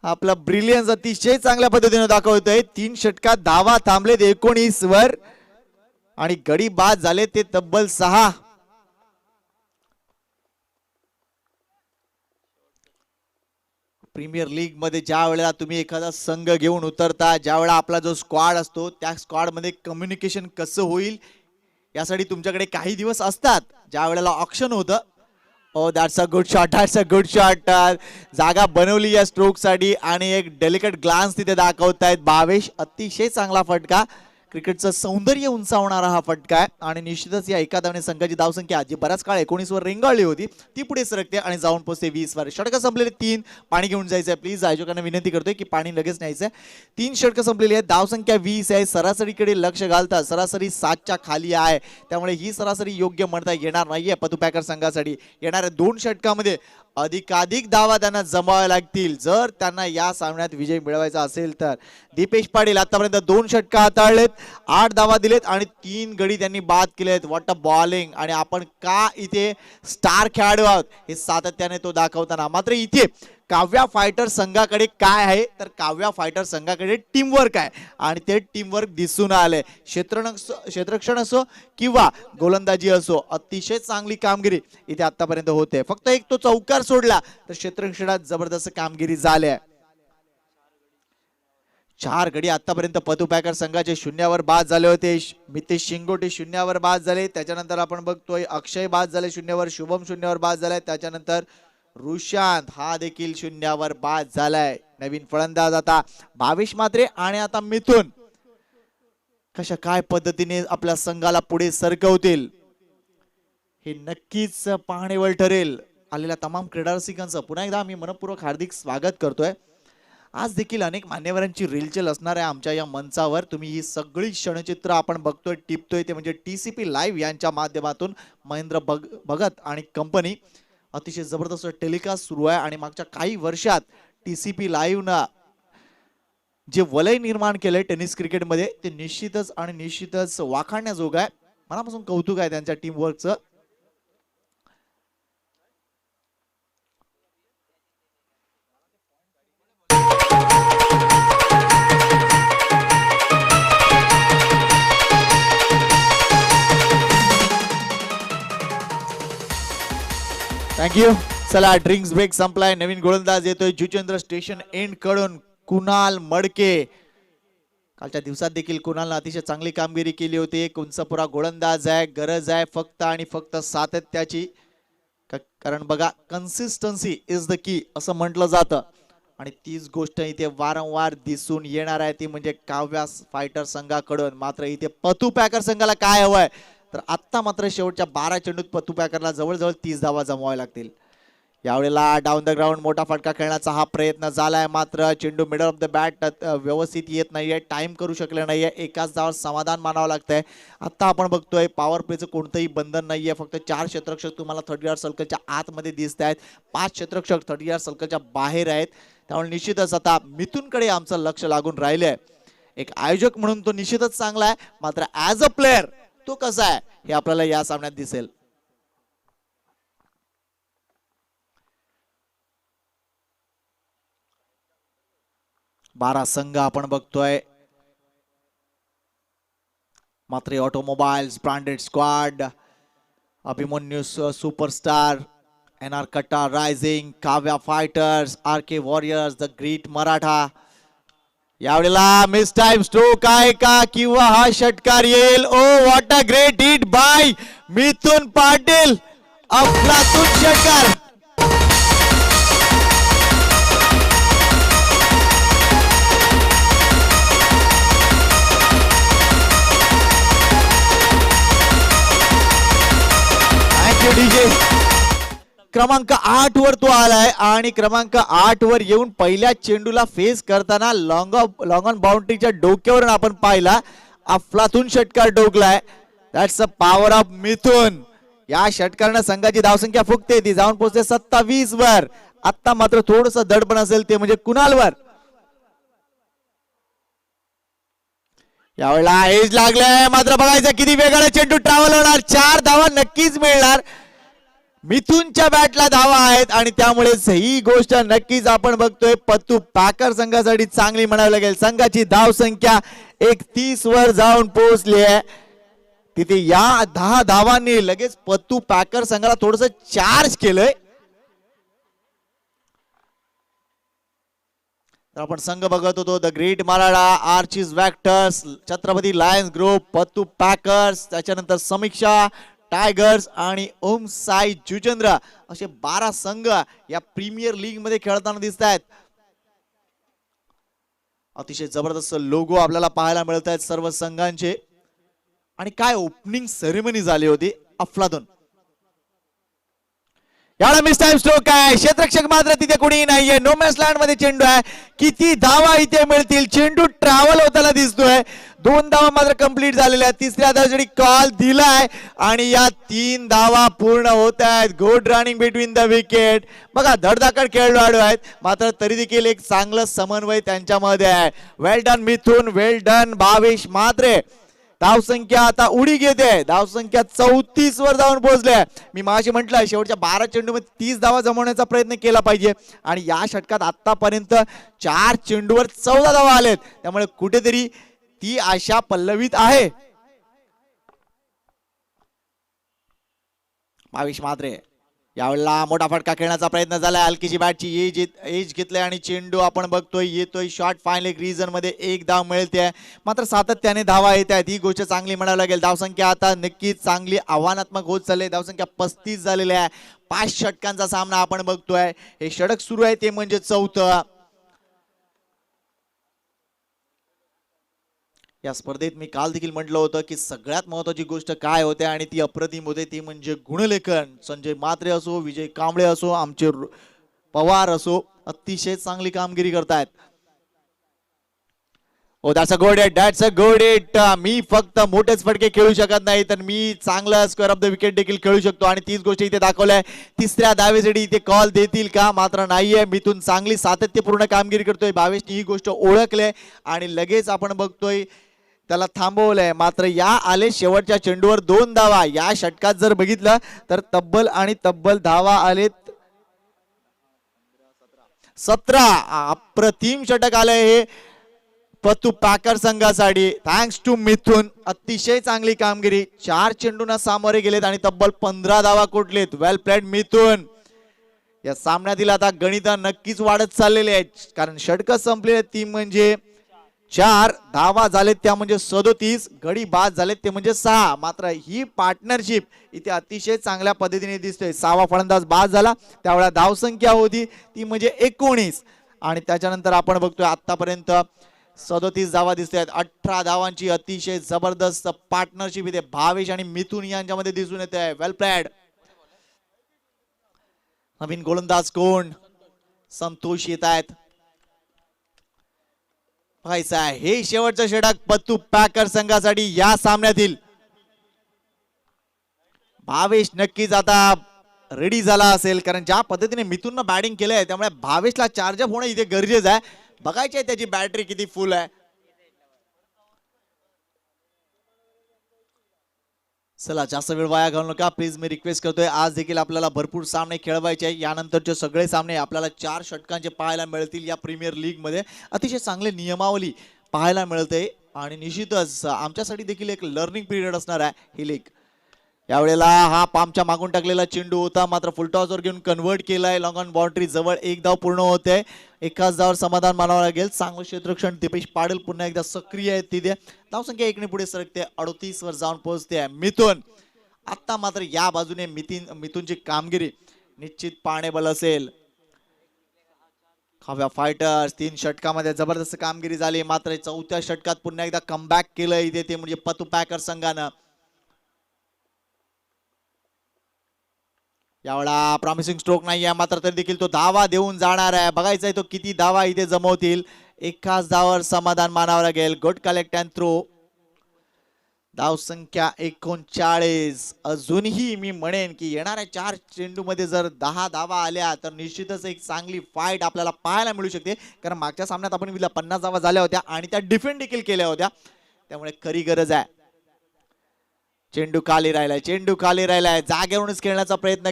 आपला ब्रिलियन्स अतिशय चांगल्या पद्धतीने दाखवतोय. 3 षटकात धावा थांबलेत 19 वर आणि गडी बाद झाले ते तब्बल 6. प्रीमियर लीग मध्ये ज्या वेळेला तुम्ही एखादा संघ घेऊन उतरता, ज्या वेळेला आपला जो स्क्वॉड असतो त्या स्क्वॉड मध्ये कम्युनिकेशन कसं होईल यासाठी तुमच्याकडे काही दिवस असतात. ज्या वेळेला ऑक्शन होतं, ओ that's a good shot, that's a good shot. जागा बनवली या स्ट्रोक साठी आणि एक डेलिकेट ग्लान्स तिथे दाखवतायत भावेश. अतिशय चांगला फटका, क्रिकेटचं सौंदर्य उंचावणारा हा फटका आहे आणि निश्चितच या एका धावने संघाची धावसंख्या जी बराच काळ 19 वर रेंगाळली होती ती पुढे सरकते आणि जाऊन पोहोचते 20 वर. षटकं संपलेले 3. पाणी घेऊन जायचंय प्लीज. आयोजकांना विनंती करतोय की पाणी लगेच न्यायचंय. 3 षटकं संपलेली आहेत, धावसंख्या 20 आहे. सरासरीकडे लक्ष घालता, सरासरी 7च्या खाली आहे, त्यामुळे ही सरासरी योग्य म्हणता येणार नाहीये पतू पॅकर संघासाठी. येणाऱ्या 2 षटकामध्ये अधिकाधिक धावा त्यांना जमवाव्या लागतील जर त्यांना या सामन्यात विजय मिळवायचा असेल तर. दीपेश पाटील आतापर्यंत 2 षटकं हाताळलेत, 8 धावा दिलेत आणि 3 गडी त्यांनी बाद केलेत. What a bowling. आणि आपण का इथे स्टार खेळाडू आहोत हे सातत्याने तो दाखवताना. मात्र इथे काव्या फायटर संघाकडे काय आहे तर काव्या फायटर संघाकडे टीमवर्क आहे आणि ते टीमवर्क दिसून आलंय. क्षेत्ररक्षण असो किंवा गोलंदाजी असो, अतिशय चांगली कामगिरी इथे आतापर्यंत होते. फक्त एक तो चौकार सोडला तर क्षेत्ररक्षणात जबरदस्त कामगिरी झाली आहे. 4 गडी आतापर्यंत पतू पॅकर संघाचे शून्यावर बाद झाले होते. मितेश शिंगोटे शून्यावर बाद झाले, त्याच्यानंतर आपण बघतोय अक्षय बाद झाले शून्यावर, शुभम शून्यावर बाद झालाय, त्याच्यानंतर रुशांत हा देखील शून्यावर बाद झालाय. नवीन फलंदाज आता भावेश म्हात्रे आणि आता मिथुन कशा काय पद्धतीने आपल्या संघाला पुढे सरकवतील हे नक्कीच पाहणेवर ठरेल. आलेल्या तमाम क्रीडा रसिकांचं पुन्हा एकदा मी मनपूर्वक हार्दिक स्वागत करतोय. आज देखील अनेक मान्यवरांची रेलचेल असणार आहे आमच्या या मंचावर. तुम्ही ही सगळी क्षणचित्र आपण बघतोय, टिपतोय ते म्हणजे TCP लाईव्ह यांच्या माध्यमातून महेंद्र भगत आणि कंपनी अतिशय जबरदस्त टेलिकास्ट सुरू आहे आणि मागच्या काही वर्षात TCP लाईव्ह ना जे वलय निर्माण केलंय टेनिस क्रिकेटमध्ये ते निश्चितच वाखाणण्याजोग आहे. मनापासून कौतुक आहे त्यांच्या टीमवर्कचं. थँक्यू. चला ड्रिंक्स ब्रेक संपलाय. नवीन गोलंदाज येतोय जुचंद्र स्टेशन एंड कडून कुणाल मडके. कालच्या दिवसात देखील कुणालने अतिशय चांगली कामगिरी केली होती. कुंचपुरा गोलंदाज आहे, गरज आहे फक्त आणि फक्त सातत्याची. कारण बघा कन्सिस्टन्सी इज द की असं म्हटलं जातं आणि तीच गोष्ट इथे वारंवार दिसून येणार आहे ती म्हणजे काव्या फायटर संघाकडून. मात्र इथे पतू पॅकर संघाला काय हवंय तर आत्ता मात्र शेवटच्या 12 चेंडूत पतू पॅकरला जवळजवळ 30 धावा जमवाव्या लागतील. यावेळेला डाऊन द ग्राउंड मोठा फटका खेळण्याचा हा प्रयत्न झालाय, मात्र चेंडू मिडल ऑफ द बॅट व्यवस्थित येत नाहीये, टाइम करू शकले नाहीये, एकाच धावात समाधान मानावं लागतंय. आता आपण बघतोय पॉवर प्लेचं कोणतंही बंधन नाहीये. फक्त 4 क्षेत्ररक्षक तुम्हाला 30 यार्ड सर्कलच्या आतमध्ये दिसत आहेत, 5 क्षेत्ररक्षक 30 यार्ड सर्कलच्या बाहेर आहेत. त्यामुळे निश्चितच आता मिथुनकडे आमचं लक्ष लागून राहिलंय. एक आयोजक म्हणून तो निश्चितच चांगला आहे, मात्र ऍज अ प्लेअर तो कसा आहे हे आपल्याला या सामन्यात दिसेल. बारा संघ आपण बघतोय, मात्र automobiles branded squad, Abhimanyu superstar, NR कट्टा rising, Kavya fighters, RK warriors, the great Maratha. यावेळेला मिस टाइम स्ट्रोक आहे का किंवा हा षटकार येईल? Oh what a great hit by Mithun Patil, अफलातून षटकार. Thank you DJ. क्रमांक 8 वर तो आलाय आणि क्रमांक 8 वर येऊन पहिल्या चेंडूला फेस करताना लॉंग ऑन बाउंड्रीच्या डोक्यावरून आपण पाहिला अफलातून षटकार डोकलाय. दॅट्स अ पॉवर ऑफ मिथुन. या षटकाराने संघाची धावसंख्या फुकते, ती जाऊन पोहोचते 27 वर. आता मात्र थोडस दडपण असेल ते म्हणजे कुणालवर. यावेळेला एज लागलाय, मात्र बघायचं किती वेगाने चेंडू ट्रॅव्हल होणार. 4 धावा नक्कीच मिळणार. मिथुनच्या बॅटला धावा आहेत आणि त्यामुळेच ही गोष्ट नक्कीच आपण बघतोय पतू पॅकर संघासाठी चांगली म्हणावी लागेल. संघाची धाव संख्या 31 वर जाऊन पोहोचली आहे. तिथे या 10 धावांनी लगेच पतू पॅकर संघाला थोडस चार्ज केलंय. तर आपण संघ बघत होतो the great Maratha, Archis Victors, Chhatrapati Lions Group, Pattu Packers, त्याच्यानंतर समीक्षा टायगर्स आणि ओम साई जुचंद्र असे 12 संघ या प्रीमियर लीग मध्ये खेळताना दिसत आहेत. अतिशय जबरदस्त लोगो आपल्याला पाहायला मिळत आहेत सर्व संघांचे. आणि काय ओपनिंग सेरेमनी झाली होती अफलातून. याला मिस टाइम स्ट्रोक आहे, क्षेत्ररक्षक मात्र तिथे कोणी नाहीये, नो मॅच लँड मध्ये चेंडू आहे. किती धावा इथे मिळतील, चेंडू ट्रॅव्हल होताना दिसतोय. 2 धावा मात्र कंप्लीट झालेल्या आहेत. तिसऱ्या धावेसाठी कॉल दिलाय आणि या 3 धावा पूर्ण होत आहेत. Good running between the wicket. बघा धडधाकड खेळाडू आहेत मात्र तरी देखील एक चांगलं समन्वय त्यांच्यामध्ये आहे. वेल डन मिथून, वेल डन भावेश म्हात्रे. धावसंख्या आता उडी घेते, धावसंख्या 34 वर जाऊन पोहोचले. मी मागाशी म्हटलं शेवटच्या 12 चेंडू मध्ये 30 धावा जमवण्याचा प्रयत्न केला पाहिजे आणि या षटकात आतापर्यंत 4 चेंडूवर 14 धावा आलेत. त्यामुळे कुठेतरी ती आशा पल्लवीत आहे. भावेश म्हात्रे यावेळेला मोठा फटका खेळण्याचा प्रयत्न झाला. हलकीची बॅटची एज घेतले आणि चेंडू आपण बघतोय येतोय शॉर्ट. फायनल एक रीजन मध्ये 1 धाव मिळते मात्र सातत्याने धावा येत आहेत. ही गोष्ट चांगली म्हणावी लागेल. धावसंख्या आता नक्कीच चांगली आव्हानात्मक होत चालली. धावसंख्या 35 झालेली आहे. 5 षटकांचा सामना आपण बघतोय. हे षटक सुरू आहे ते म्हणजे 4थं. या स्पर्धेत मी काल देखील म्हटलं होतं की सगळ्यात महत्वाची गोष्ट काय होते आणि ती अप्रतिम होते ती म्हणजे गुणलेखन. संजय म्हात्रे असो, विजय कांबळे असो, आमचे पवार असो अतिशय चांगली कामगिरी करतायत. Oh that's a good hit, that's a good hit. मी फक्त मोठेच फटके खेळू शकत नाही तर मी चांगला स्क्वेअर ऑफ द विकेट देखील खेळू शकतो आणि तीच गोष्ट इथे दाखवलंय. तिसऱ्या धावेसाठी इथे कॉल देतील का मात्र नाहीये. मिथून चांगली सातत्यपूर्ण कामगिरी करतोय. भावेशने ही गोष्ट ओळखले आणि लगेच आपण बघतोय त्याला थांबवलंय. मात्र या आले शेवटच्या चेंडूवर 2 धावा. या षटकात जर बघितलं तर तब्बल धावा आलेत 17. अप्रतिम षटक आलंय हे पत्तू पॅकर संघासाठी. Thanks to Mithun. अतिशय चांगली कामगिरी. 4 चेंडूंना सामोरे गेलेत आणि तब्बल 15 धावा कुठलेत. वेल प्लेड मिथून. या सामन्यातील आता गणित नक्कीच वाढत चाललेले आहेत कारण षटक संपलेले ती म्हणजे 4 धावा झालेत त्या म्हणजे 37. गडी बाद झालेत ते म्हणजे 6. मात्र ही पार्टनरशिप इथे अतिशय चांगल्या पद्धतीने दिसतोय. 6वा फलंदाज बाद झाला त्यावेळेला धावसंख्या होती ती म्हणजे 19 आणि त्याच्यानंतर आपण बघतोय आतापर्यंत 37 धावा दिसत 18 धावांची अतिशय जबरदस्त पार्टनरशिप इथे भावेश आणि मिथून यांच्यामध्ये दिसून येते आहे. वेल प्लेड. नवीन गोलंदाज कोण? संतोष येत आहेत. बघायचं आहे हे शेवटचं षटक पत्तू पॅकर संघासाठी या सामन्यातील. भावेश नक्कीच आता रेडी झाला असेल कारण ज्या पद्धतीने मिथूननं बॅटिंग केलंय त्यामुळे भावेशला चार्जअप होणं इथे गरजेचं आहे. बघायचे आहे त्याची बॅटरी किती फुल आहे. चला जास्त वेळ वाया घालू नका प्लीज. मी रिक्वेस्ट करतोय आज देखील आपल्याला भरपूर सामने खेळवायचे आहे. यानंतरचे सगळे सामने आपल्याला 4 षटकांचे पाहायला मिळतील या प्रीमियर लीग मध्ये. अतिशय चांगले नियमावली पाहायला मिळते आणि निश्चितच आमच्यासाठी देखील एक लर्निंग पिरियड असणार आहे ही लीग. यावेळेला हा पामच्या मागून टाकलेला चेंडू होता मात्र फुलटॉसवर घेऊन कन्वर्ट केलाय. लॉंग ऑन बाउंड्री जवळ 1 धाव पूर्ण होते. एकाच धावावर समाधान मानावं लागेल. चांगलं क्षेत्ररक्षण. दीपेश पाटील पुन्हा एकदा सक्रिय आहे तिथे. धावसंख्या 1 ने पुढे सरकते 38 वर जाऊन पोहोचते. मिथून आता मात्र या बाजूने मिथूनची कामगिरी निश्चित पाहणेबल असेल. खव्या फायटर्स 3 षटकामध्ये जबरदस्त कामगिरी झाली मात्र 4थ्या षटकात पुन्हा एकदा कमबॅक केलं इथे ते म्हणजे पत्तू पॅकर संघानं. यावेळा प्रॉमिसिंग स्ट्रोक नाही आहे मात्र तरी देखील तो धावा देऊन जाणार आहे. बघायचा आहे तो किती धावा इथे जमवतील. एकाच धावावर समाधान मानावं लागेल. Good collect and throw. धावसंख्या 39. अजूनही मी म्हणेन की येणाऱ्या 4 चेंडू मध्ये जर 10 धावा आल्या तर निश्चितच एक चांगली फाईट आपल्याला पाहायला मिळू शकते कारण मागच्या सामन्यात आपण 50 धावा झाल्या होत्या आणि त्या डिफेंड देखील केल्या होत्या. त्यामुळे खरी गरज आहे. चेंडू खाली राहिलाय. जागेवरूनच खेळण्याचा प्रयत्न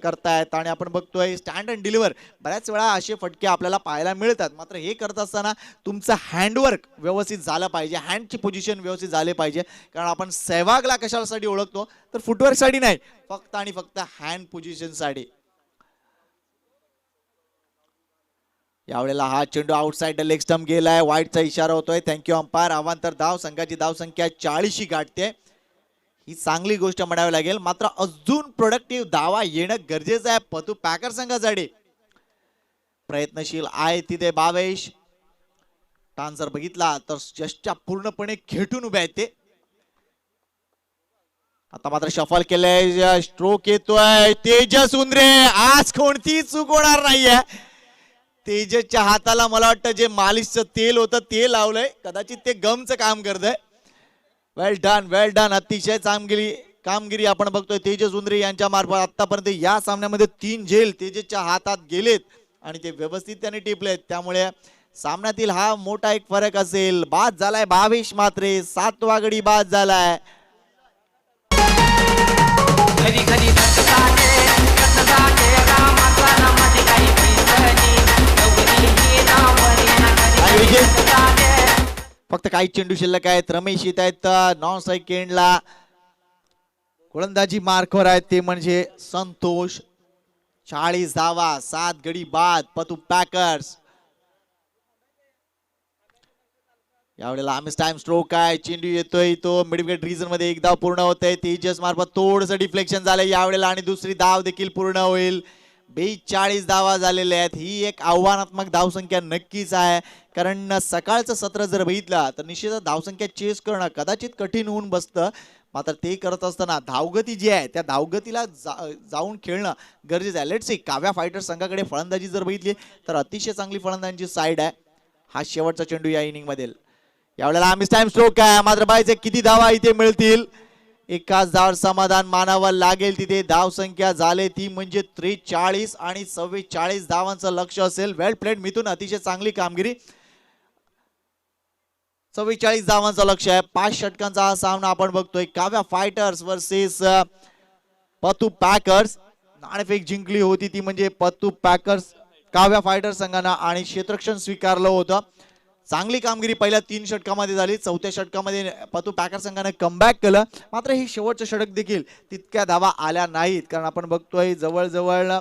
करतायत आणि आपण बघतोय स्टँड अँड डिलिव्हर. बऱ्याच वेळा असे फटके आपल्याला पाहायला मिळतात मात्र हे करत असताना तुमचं हँडवर्क व्यवस्थित झालं पाहिजे. हँडची पोझिशन व्यवस्थित झाले पाहिजे कारण आपण सहवागला कशासाठी ओळखतो तर फुटवर्क साठी नाही फक्त आणि फक्त हँड पोझिशन साठी. यावेळेला हा चेंडू आउटसाइड लेग स्टंप गेलाय, वाईटचा इशारा होतोय. Thank you umpire. अवांतर धाव, संघाची धाव संख्या 40 गाठते. ही चांगली गोष्ट म्हणावी लागेल. मात्र अजून प्रोडक्टिव्ह धावा येणं गरजेचं आहे पतू पॅकर संघासाठी. प्रयत्नशील आहे तिथे भावेश. टान जर बघितला तर जस्टच्या पूर्णपणे खेटून उभे आहेत ते. आता मात्र शफल केलंय, स्ट्रोक येतोय. तेजस उंद्रे, आज कोणती चूक होणार नाहीये. तेजसच्या हाताला मला वाटतं जे मालिशचं तेल होतं ते लावलंय, कदाचित ते गमचं काम करतंय. वेल डन, वेल डन. अतिशय चांगली कामगिरी आपण बघतोय तेजस उंद्रे यांच्या मार्फत. आतापर्यंत या सामन्यामध्ये 3 झेल तेजसच्या हातात गेलेत आणि ते व्यवस्थित त्यांनी टिपलेत. त्यामुळे सामन्यातील हा मोठा एक फरक असेल. बाद झालाय भावेश मात्रे, 7वा गडी बाद झालाय. घरी घरी रामाचा नामाची काही भीतनी गौरी ही नावरी फक्त काही चेंडू शिल्लक आहेत. रमेश येत आहेत नॉन स्ट्राईक एंडला. गोलंदाजी मार्कवर आहेत ते म्हणजे संतोष. 40 धावा, 7 गडी बाद पतू पॅकर्स. यावेळेला आम्ही टाइम स्ट्रोक आहे. चेंडू येतोय तो मिड विकेट रीजन मध्ये. एक धाव पूर्ण होतंय. तेजस मार्फत थोडंसं डिफ्लेक्शन झालंय यावेळेला आणि दुसरी धाव देखील पूर्ण होईल. 42 धावा झालेल्या आहेत. ही एक आव्हानात्मक धावसंख्या नक्कीच आहे, कारण सकाळचं सत्र जर बघितलं तर निश्चितच धावसंख्या चेस करणं कदाचित कठीण होऊन बसतं. मात्र ते करत असताना धावगती जी आहे त्या धावगतीला जाऊन खेळणं गरजेचं आहे. लेट्स सी काव्या फायटर संघाकडे फलंदाजी जर बघितली तर अतिशय चांगली फलंदाजीची साईड आहे. हा शेवटचा चेंडू या इनिंग मधील. यावेळेला आम्ही टाइम स्ट्रोक आहे. मात्र बायचे किती धावा इथे मिळतील, एकाच धावावर समाधान मानावं लागेल. तिथे धाव संख्या झाले ती म्हणजे 43 आणि 44 धावांचं लक्ष असेल. वेल प्लेड मिथून, अतिशय चांगली कामगिरी. 44 धावांचं लक्ष आहे. 5 षटकांचा हा सामना आपण बघतोय. Kavya fighters versus Patu Packers. नाणेफेक जिंकली होती ती म्हणजे पतू पॅकर्स काव्या फायटर्स संघानं आणि क्षेत्ररक्षण स्वीकारलं होतं. चांगली कामगिरी पहिल्या 3 षटकामध्ये झाली. 4थ्या षटकामध्ये पतू पॅकर संघाने कमबॅक केलं. मात्र ही शेवटचं षटक देखील तितक्या धावा आल्या नाहीत, कारण आपण बघतोय जवळजवळ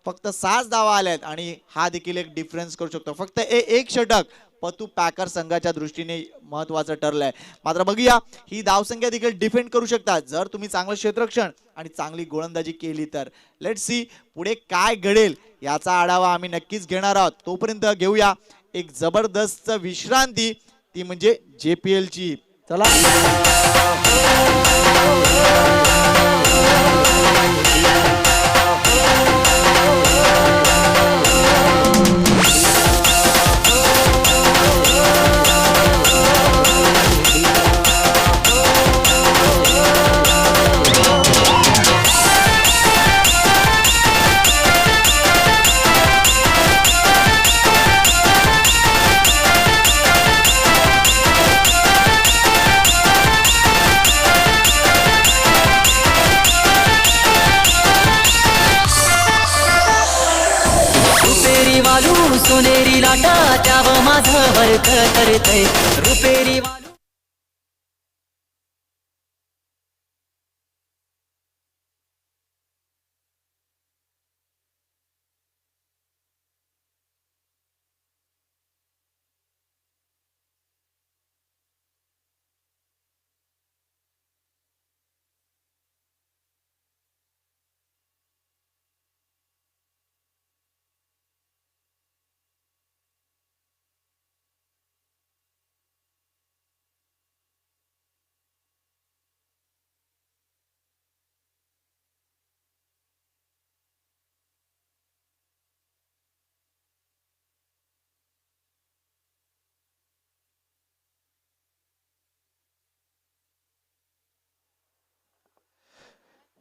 फक्त 6 धावा आल्यात आणि हा देखील एक डिफरन्स करू शकतो. फक्त एक षटक पतू पॅकर संघाच्या दृष्टीने महत्वाचं ठरलंय. मात्र बघूया ही धावसंख्या देखील डिफेंड करू शकतात जर तुम्ही चांगलं क्षेत्ररक्षण आणि चांगली गोलंदाजी केली तर. लेट्स सी पुढे काय घडेल याचा आढावा आम्ही नक्कीच घेणार आहोत. तोपर्यंत घेऊया एक जबरदस्त विश्रांती, ती म्हणजे JPL ची. चला सोनेरी लाटा त्याव माझं वर्क करतय रुपेरी वालू.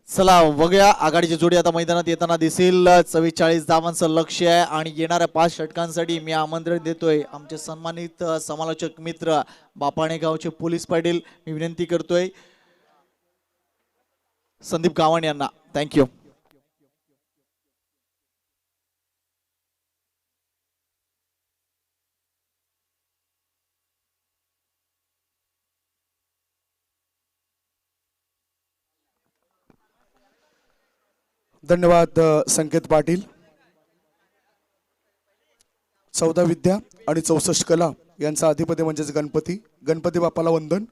चला बघूया आघाडीची जोडी आता मैदानात येताना दिसेल. 44 धावांचं लक्ष आहे आणि येणाऱ्या 5 षटकांसाठी मी आमंत्रण देतोय आमचे सन्मानित समालोचक मित्र बापाणे गावचे पोलीस पाटील. मी विनंती करतोय संदीप गावण यांना. थँक्यू. धन्यवाद संकेत पाटील. 14 विद्या आणि 64 कला यांचा अधिपती म्हणजेच गणपती. गणपती बाप्पाला वंदन.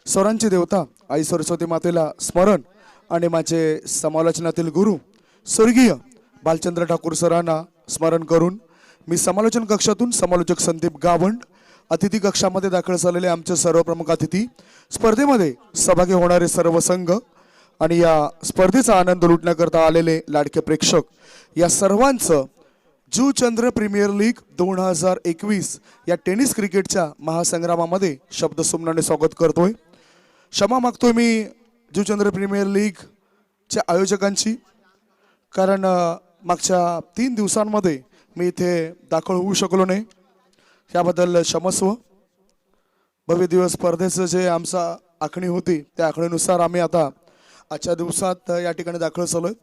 स्वरांची देवता आई सरस्वती मातेला स्मरण आणि माझे समालोचनातील गुरु स्वर्गीय बालचंद्र ठाकूर सरांना स्मरण करून मी समालोचन कक्षातून समालोचक संदीप गावंड, अतिथी कक्षामध्ये दाखल झालेले आमचे सर्व प्रमुख अतिथी, स्पर्धेमध्ये सहभागी होणारे सर्व संघ आणि या स्पर्धेचा आनंद लुटण्याकरता आलेले लाडके प्रेक्षक, या सर्वांचं जुचंद्र प्रीमियर लीग 2021 या टेनिस क्रिकेटच्या महासंग्रामामध्ये शब्दसुमनाने स्वागत करतोय. क्षमा मागतोय मी जुचंद्र प्रीमियर लीगच्या आयोजकांची, कारण मागच्या 3 दिवसांमध्ये मी इथे दाखल होऊ शकलो नाही, त्याबद्दल क्षमस्व. भव्य दिवस स्पर्धेचं जे आमचा आखणी होती त्या आखणीनुसार आम्ही आता आजच्या दिवसात या ठिकाणी दाखल झालोय.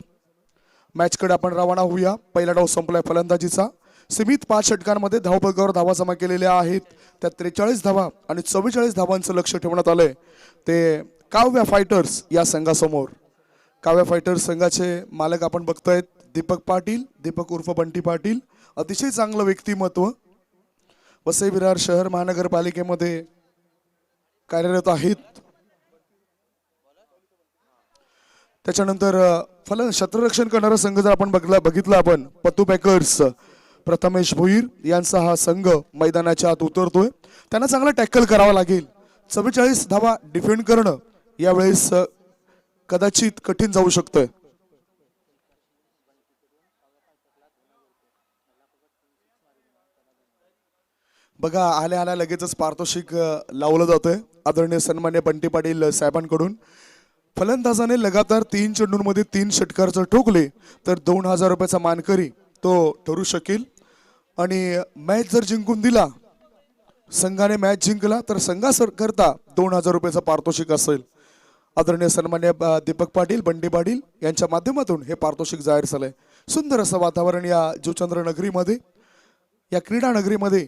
मॅचकडे आपण रवाना होऊया. पहिला डाव संपलाय फलंदाजीचा. सीमित 5 षटकांमध्ये धावफलकावर धावा जमा केलेल्या आहेत. त्यात 43 धावा आणि 44 धावांचं लक्ष ठेवण्यात आलंय ते काव्या फायटर्स या संघासमोर. काव्या फायटर्स संघाचे मालक आपण बघतोय दीपक पाटील, दीपक उर्फ बंटी पाटील. अतिशय चांगलं व्यक्तिमत्व. वसई विरार शहर महानगरपालिकेमध्ये कार्यरत आहेत. त्याच्यानंतर क्षेत्ररक्षण करणारा संघ जर आपण बघितला आपण पतू पॅकर्स, प्रथमेश भोईर यांचा हा संघ मैदानाच्या आत उतरतोय. त्यांना चांगला टॅकल करावा लागेल. 44 धावा डिफेंड करणं यावेळेस कदाचित कठीण जाऊ शकतंय. बघा आल्या आल्या लगेचच पारितोषिक लावलं जातंय आदरणीय सन्मान्य बंटी पाटील साहेबांकडून. फलंदाजाने लगातार 3 चेंडूंमध्ये 3 षटकार जर ठोकले तर 2000 रुपयाचा मानकरी तो ठरू शकेल. आणि मॅच जर जिंकून दिला, संघाने मॅच जिंकला तर संघाकरता 2000 रुपयाचा पारितोषिक असेल. आदरणीय सन्मान्य दीपक पाटील, बंटी पाटील यांच्या माध्यमातून हे पारितोषिक जाहीर झालंय. सुंदर असं वातावरण या जुचंद्र नगरीमध्ये, या क्रीडा नगरीमध्ये.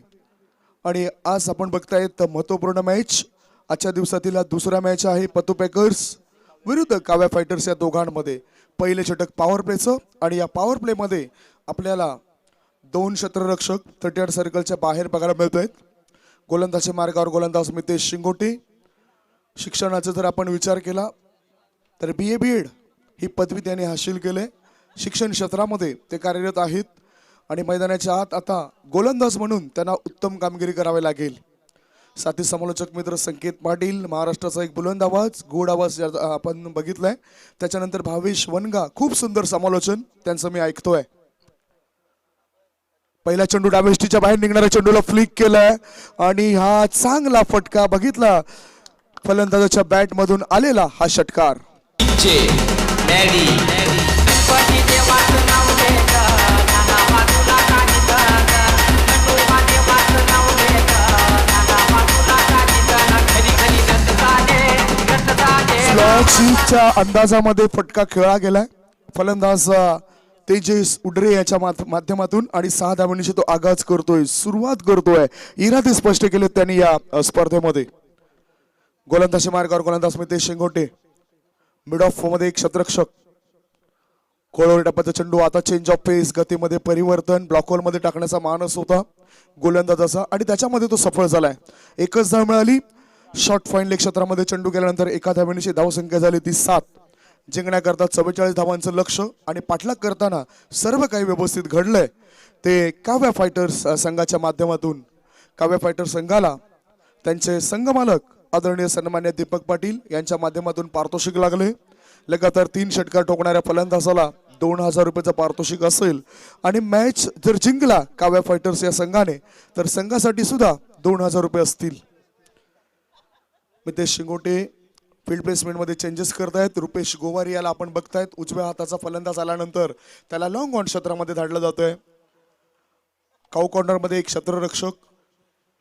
आणि आज आपण बघतायत महत्वपूर्ण मॅच. आजच्या दिवसातील दुसरा मॅच आहे पतू पॅकर्स विरुद्ध काव्या फायटर्स या दोघांमध्ये. पहिले षटक पॉवर प्लेचं आणि या पॉवर प्लेमध्ये आपल्याला 2 क्षेत्ररक्षक 38 सर्कलच्या बाहेर बघायला मिळत आहेत. गोलंदाजी मार्गावर गोलंदाज मितेश शिंगोटे. शिक्षणाचा जर आपण विचार केला तर BA BEd ही पदवी त्यांनी हासिल केले. शिक्षण क्षेत्रामध्ये ते कार्यरत आहेत आणि मैदानाच्या आत आता गोलंदाज म्हणून त्यांना उत्तम कामगिरी करावी लागेल. साथी समालोचक मित्र संकेत पाटील, महाराष्ट्राचा एक बुलंद आवाज, गोड आवाज आपण बघितलाय. त्याच्यानंतर भावेश वनगा, खूप सुंदर समालोचन त्यांचं मी ऐकतोय. पहिला चेंडू डावेष्टीच्या बाहेर निघणाऱ्या चेंडूला फ्लिक केलाय आणि हा चांगला फटका बघितला. फलंदाजाच्या बॅट मधून आलेला हा षटकार. च्या अंदाजामध्ये फटका खेळला गेलाय. फलंदाज तेजस उडरे याच्या माध्यमातून आणि 6 धावांनी तो आगाज करतोय, सुरुवात करतोय. इरादे स्पष्ट केले त्यांनी या स्पर्धेमध्ये. गोलंदाजी मार्गावर गोलंदाज मितेश शिंगोटे. मिड ऑफ मध्ये एक क्षेत्ररक्षक. खोलवर टप्प्याचा चेंडू. आता चेंज ऑफ पेस, गतीमध्ये परिवर्तन, ब्लॉक होल मध्ये टाकण्याचा मानस होता गोलंदाजाचा आणि त्याच्यामध्ये तो सफळ झालाय. एकच धाव मिळाली. शॉर्ट फाईन लेग क्षेत्रामध्ये चेंडू गेल्यानंतर एका धावेची धावसंख्या झाली ती 7. जिंकण्याकरता 44 धावांचं लक्ष आणि पाठलाग करताना सर्व काही व्यवस्थित घडलंय ते काव्या फायटर्स संघाच्या माध्यमातून. काव्या फायटर्स संघाला त्यांचे संघमालक आदरणीय सन्मान्य दीपक पाटील यांच्या माध्यमातून पारितोषिक लागले. लगातार 3 षटकार ठोकणाऱ्या फलंदाजाला 2000 रुपयाचं पारितोषिक असेल. आणि मॅच जर जिंकला काव्या फायटर्स या संघाने तर संघासाठी सुद्धा 2000 रुपये असतील. मितेश शिंगोटे फील्ड प्लेसमेंट मध्ये चेंजेस करतायत. रुपेश गोवारी याला आपण बघतायत. उजव्या हाताचा फलंदाज आल्यानंतर त्याला लॉंग ऑन क्षेत्रामध्ये धाडलं जातोय. काऊ कॉर्नर मध्ये एक क्षेत्ररक्षक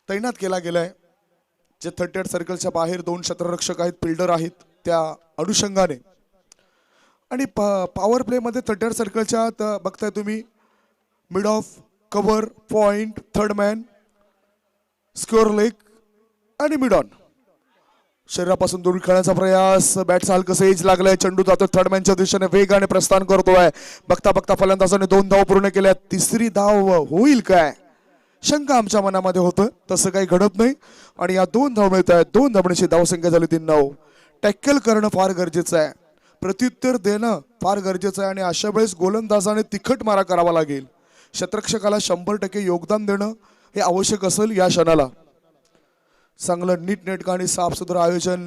तैनात केला गेलाय. जे 38 सर्कलच्या बाहेर 2 क्षेत्ररक्षक आहेत, फिल्डर आहेत त्या अनुषंगाने. आणि पॉवर प्ले मध्ये 38 सर्कलच्या आत बघताय तुम्ही mid of, cover, point, third man, square leg आणि मिड ऑन. शरीरापासून दूर खेळण्याचा प्रयास. बॅटचा हलकस एज लागलाय. चेंडू जातो थर्ड मॅनच्या दिशेने, वेगाने प्रस्थान करतोय. बघता बघता फलंदाजाने 2 धाव पूर्ण केल्या. तिसरी धाव होईल काय? शंका आमच्या मनामध्ये होतं, तसं काही घडत नाही. आणि या 2 धाव मिळत आहेत. 2 धावण्याची धावसंख्या झाली 3-9. टॅकल करणं फार गरजेचं आहे, प्रत्युत्तर देणं फार गरजेचं आहे आणि अशा वेळेस गोलंदाजाने तिखट मारा करावा लागेल. शतरक्षकाला 100% योगदान देणं हे आवश्यक असेल या क्षणाला. चांगलं नीटनेटकं आणि साफसुथरं आयोजन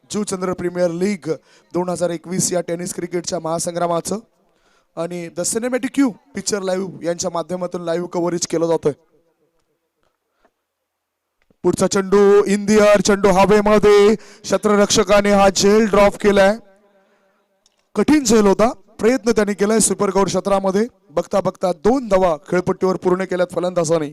जुचंद्र प्रीमियर लीग 2021 या टेनिस क्रिकेटच्या महासंग्रामाचं आणि the cinematic Q picture live यांच्या माध्यमातून लाईव्ह कव्हरेज केलं जातंय. पुढचा चेंडू इन दी एअर, चेंडू हवेमध्ये. क्षेत्ररक्षकाने हा झेल ड्रॉप केलाय. कठीण झेल होता, प्रयत्न त्यांनी केलाय सुपर कव्हर क्षेत्रामध्ये. बघता बघता 2 धावा खेळपट्टीवर पूर्ण केल्यात फलंदाजाने.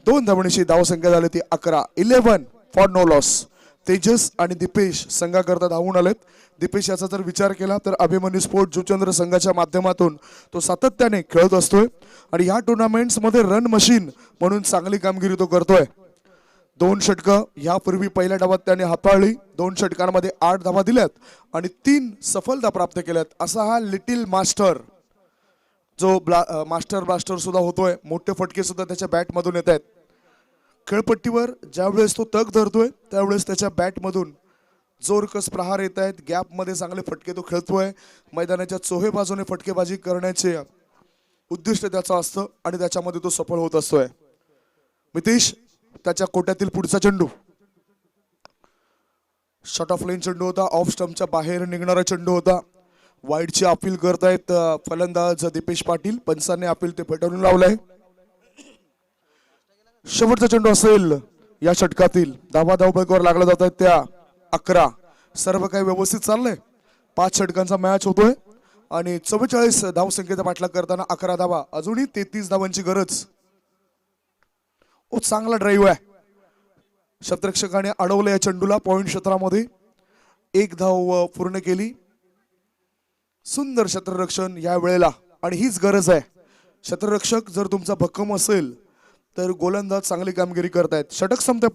2 धावणीची धावसंख्या झाली ती 11. 11 फॉर नो लॉस. तेजस आणि दीपेश संघाकरता धावून आलेत. दीपेश याचा जर विचार केला तर अभिमन्यू स्पोर्ट जुचंद्र संघाच्या माध्यमातून तो सातत्याने खेळत असतोय आणि या टुर्नामेंट्समध्ये रन मशीन म्हणून चांगली कामगिरी तो करतोय. 2 षटकं यापूर्वी पहिल्या डावात त्याने हाताळली. 2 षटकांमध्ये 8 धावा दिल्यात आणि 3 सफलता प्राप्त केल्यात. असा हा लिटिल मास्टर जो मास्टर ब्लास्टर सुद्धा होतोय. मोठे फटके सुद्धा त्याच्या बॅटमधून येत आहेत. खेळपट्टीवर ज्यावेळेस तो तग धरतोय त्यावेळेस त्याच्या बॅटमधून जोरकस प्रहार येत आहेत. गॅपमध्ये चांगले फटके तो खेळतोय. मैदानाच्या चोहे बाजूने फटकेबाजी करण्याचे उद्दिष्ट त्याचं असतं आणि त्याच्यामध्ये तो सफळ होत असतोय. मितेश त्याच्या कोट्यातील पुढचा चेंडू शॉर्ट ऑफ लाईन चेंडू होता. ऑफ स्टंपच्या बाहेर निघणारा चेंडू होता. वाईडची अपील करतायत फलंदाज दीपेश पाटील. पंचांनी अपील ते फेटाळून लावलंय. शेवटचा चेंडू असेल या षटकातील. धावाधावपैकीवर लागला जात आहेत त्या 11. सर्व काही व्यवस्थित चाललंय. 5 षटकांचा मॅच होतोय आणि 44 धावसंख्येचा पाठलाग करताना 11 धावा. अजूनही 33 धावांची गरज. चांगला ड्राईव्ह आहे. क्षेत्ररक्षकाने अडवलं या चेंडूला पॉइंट क्षेत्रामध्ये. 1 धाव पूर्ण केली. सुंदर क्षेत्ररक्षण या वेळेला आणि हीच गरज आहे. क्षेत्ररक्षक जर तुमचा भक्कम असेल तर गोलंदाज चांगली कामगिरी करतायत. षटक संपते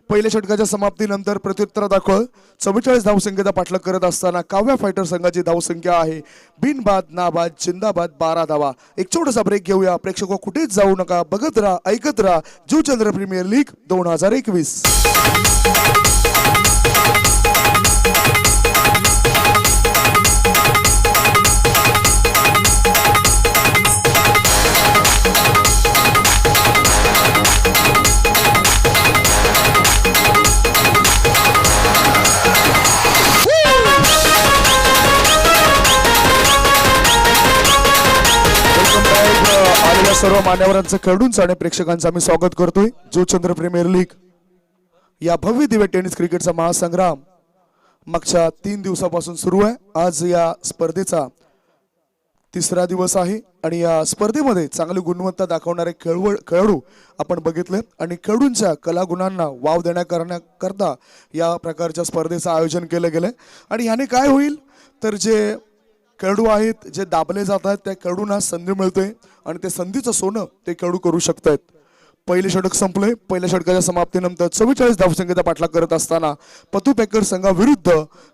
पहिल्या षटकाच्या समाप्तीनंतर प्रत्युत्तरादाखल 44 धावसंख्येचा पाठलाग करत असताना काव्या फायटर संघाची धावसंख्या आहे बिनबाद नाबाद जिंदाबाद 12 धावा. एक छोटासा ब्रेक घेऊया. प्रेक्षक कुठेच जाऊ नका. बघत राहा, ऐकत राहा जुचंद्र प्रीमियर लीग 2021. आलेल्या सर्व मान्यवरांचं खेळाडूंचं आणि प्रेक्षकांचं आम्ही स्वागत करतोय. जुचंद्र प्रीमियर लीग या भव्य दिव्य टेनिस क्रिकेटचा महासंग्राम मागच्या 3 दिवसापासून सुरू आहे. आज या स्पर्धेचा 3रा दिवस आहे आणि या स्पर्धेमध्ये चांगली गुणवत्ता दाखवणारे खेळाडू आपण बघितले आणि खेळाडूंच्या कलागुणांना वाव देण्याकरता या प्रकारच्या स्पर्धेचं आयोजन केलं गेलंय. आणि याने काय होईल तर जे खेळाडू आहेत जे दाबले जात आहेत त्या खेळाडूंना संधी मिळते आणि ते संधीचं सोनं ते खेळाडू करू शकतात. पहिले षटक संपले. पहिल्या षटकाच्या समाप्तीनंतर 44 धावसंख्येचा पाठलाग करत असताना पतू पॅकर संघाविरुद्ध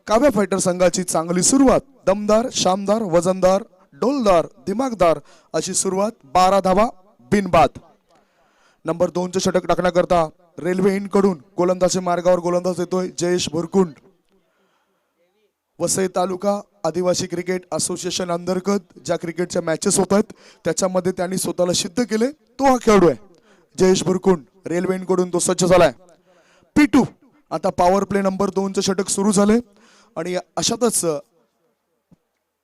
काव्या फायटर संघाची चांगली सुरुवात. दमदार, शानदार, वजनदार, डोलदार, दिमागदार अशी सुरुवात. 12 धावा बिनबाद. नंबर 2चे षटक टाकण्याकरता रेल्वे इन कडून गोलंदाजी मार्गावर गोलंदाज येतोय जयेश भुरकुंड. वसई तालुका आदिवासी क्रिकेट असोसिएशन अंतर्गत ज्या क्रिकेटच्या मॅचेस होत आहेत त्याच्यामध्ये त्यांनी स्वतःला सिद्ध केले. तो हा खेळाडू आहे जयेश भुरकुंड. रेल्वे इन कडून तो सज्ज झालाय. P2 आता पॉवर प्ले नंबर 2चे षटक सुरू झाले आणि अशातच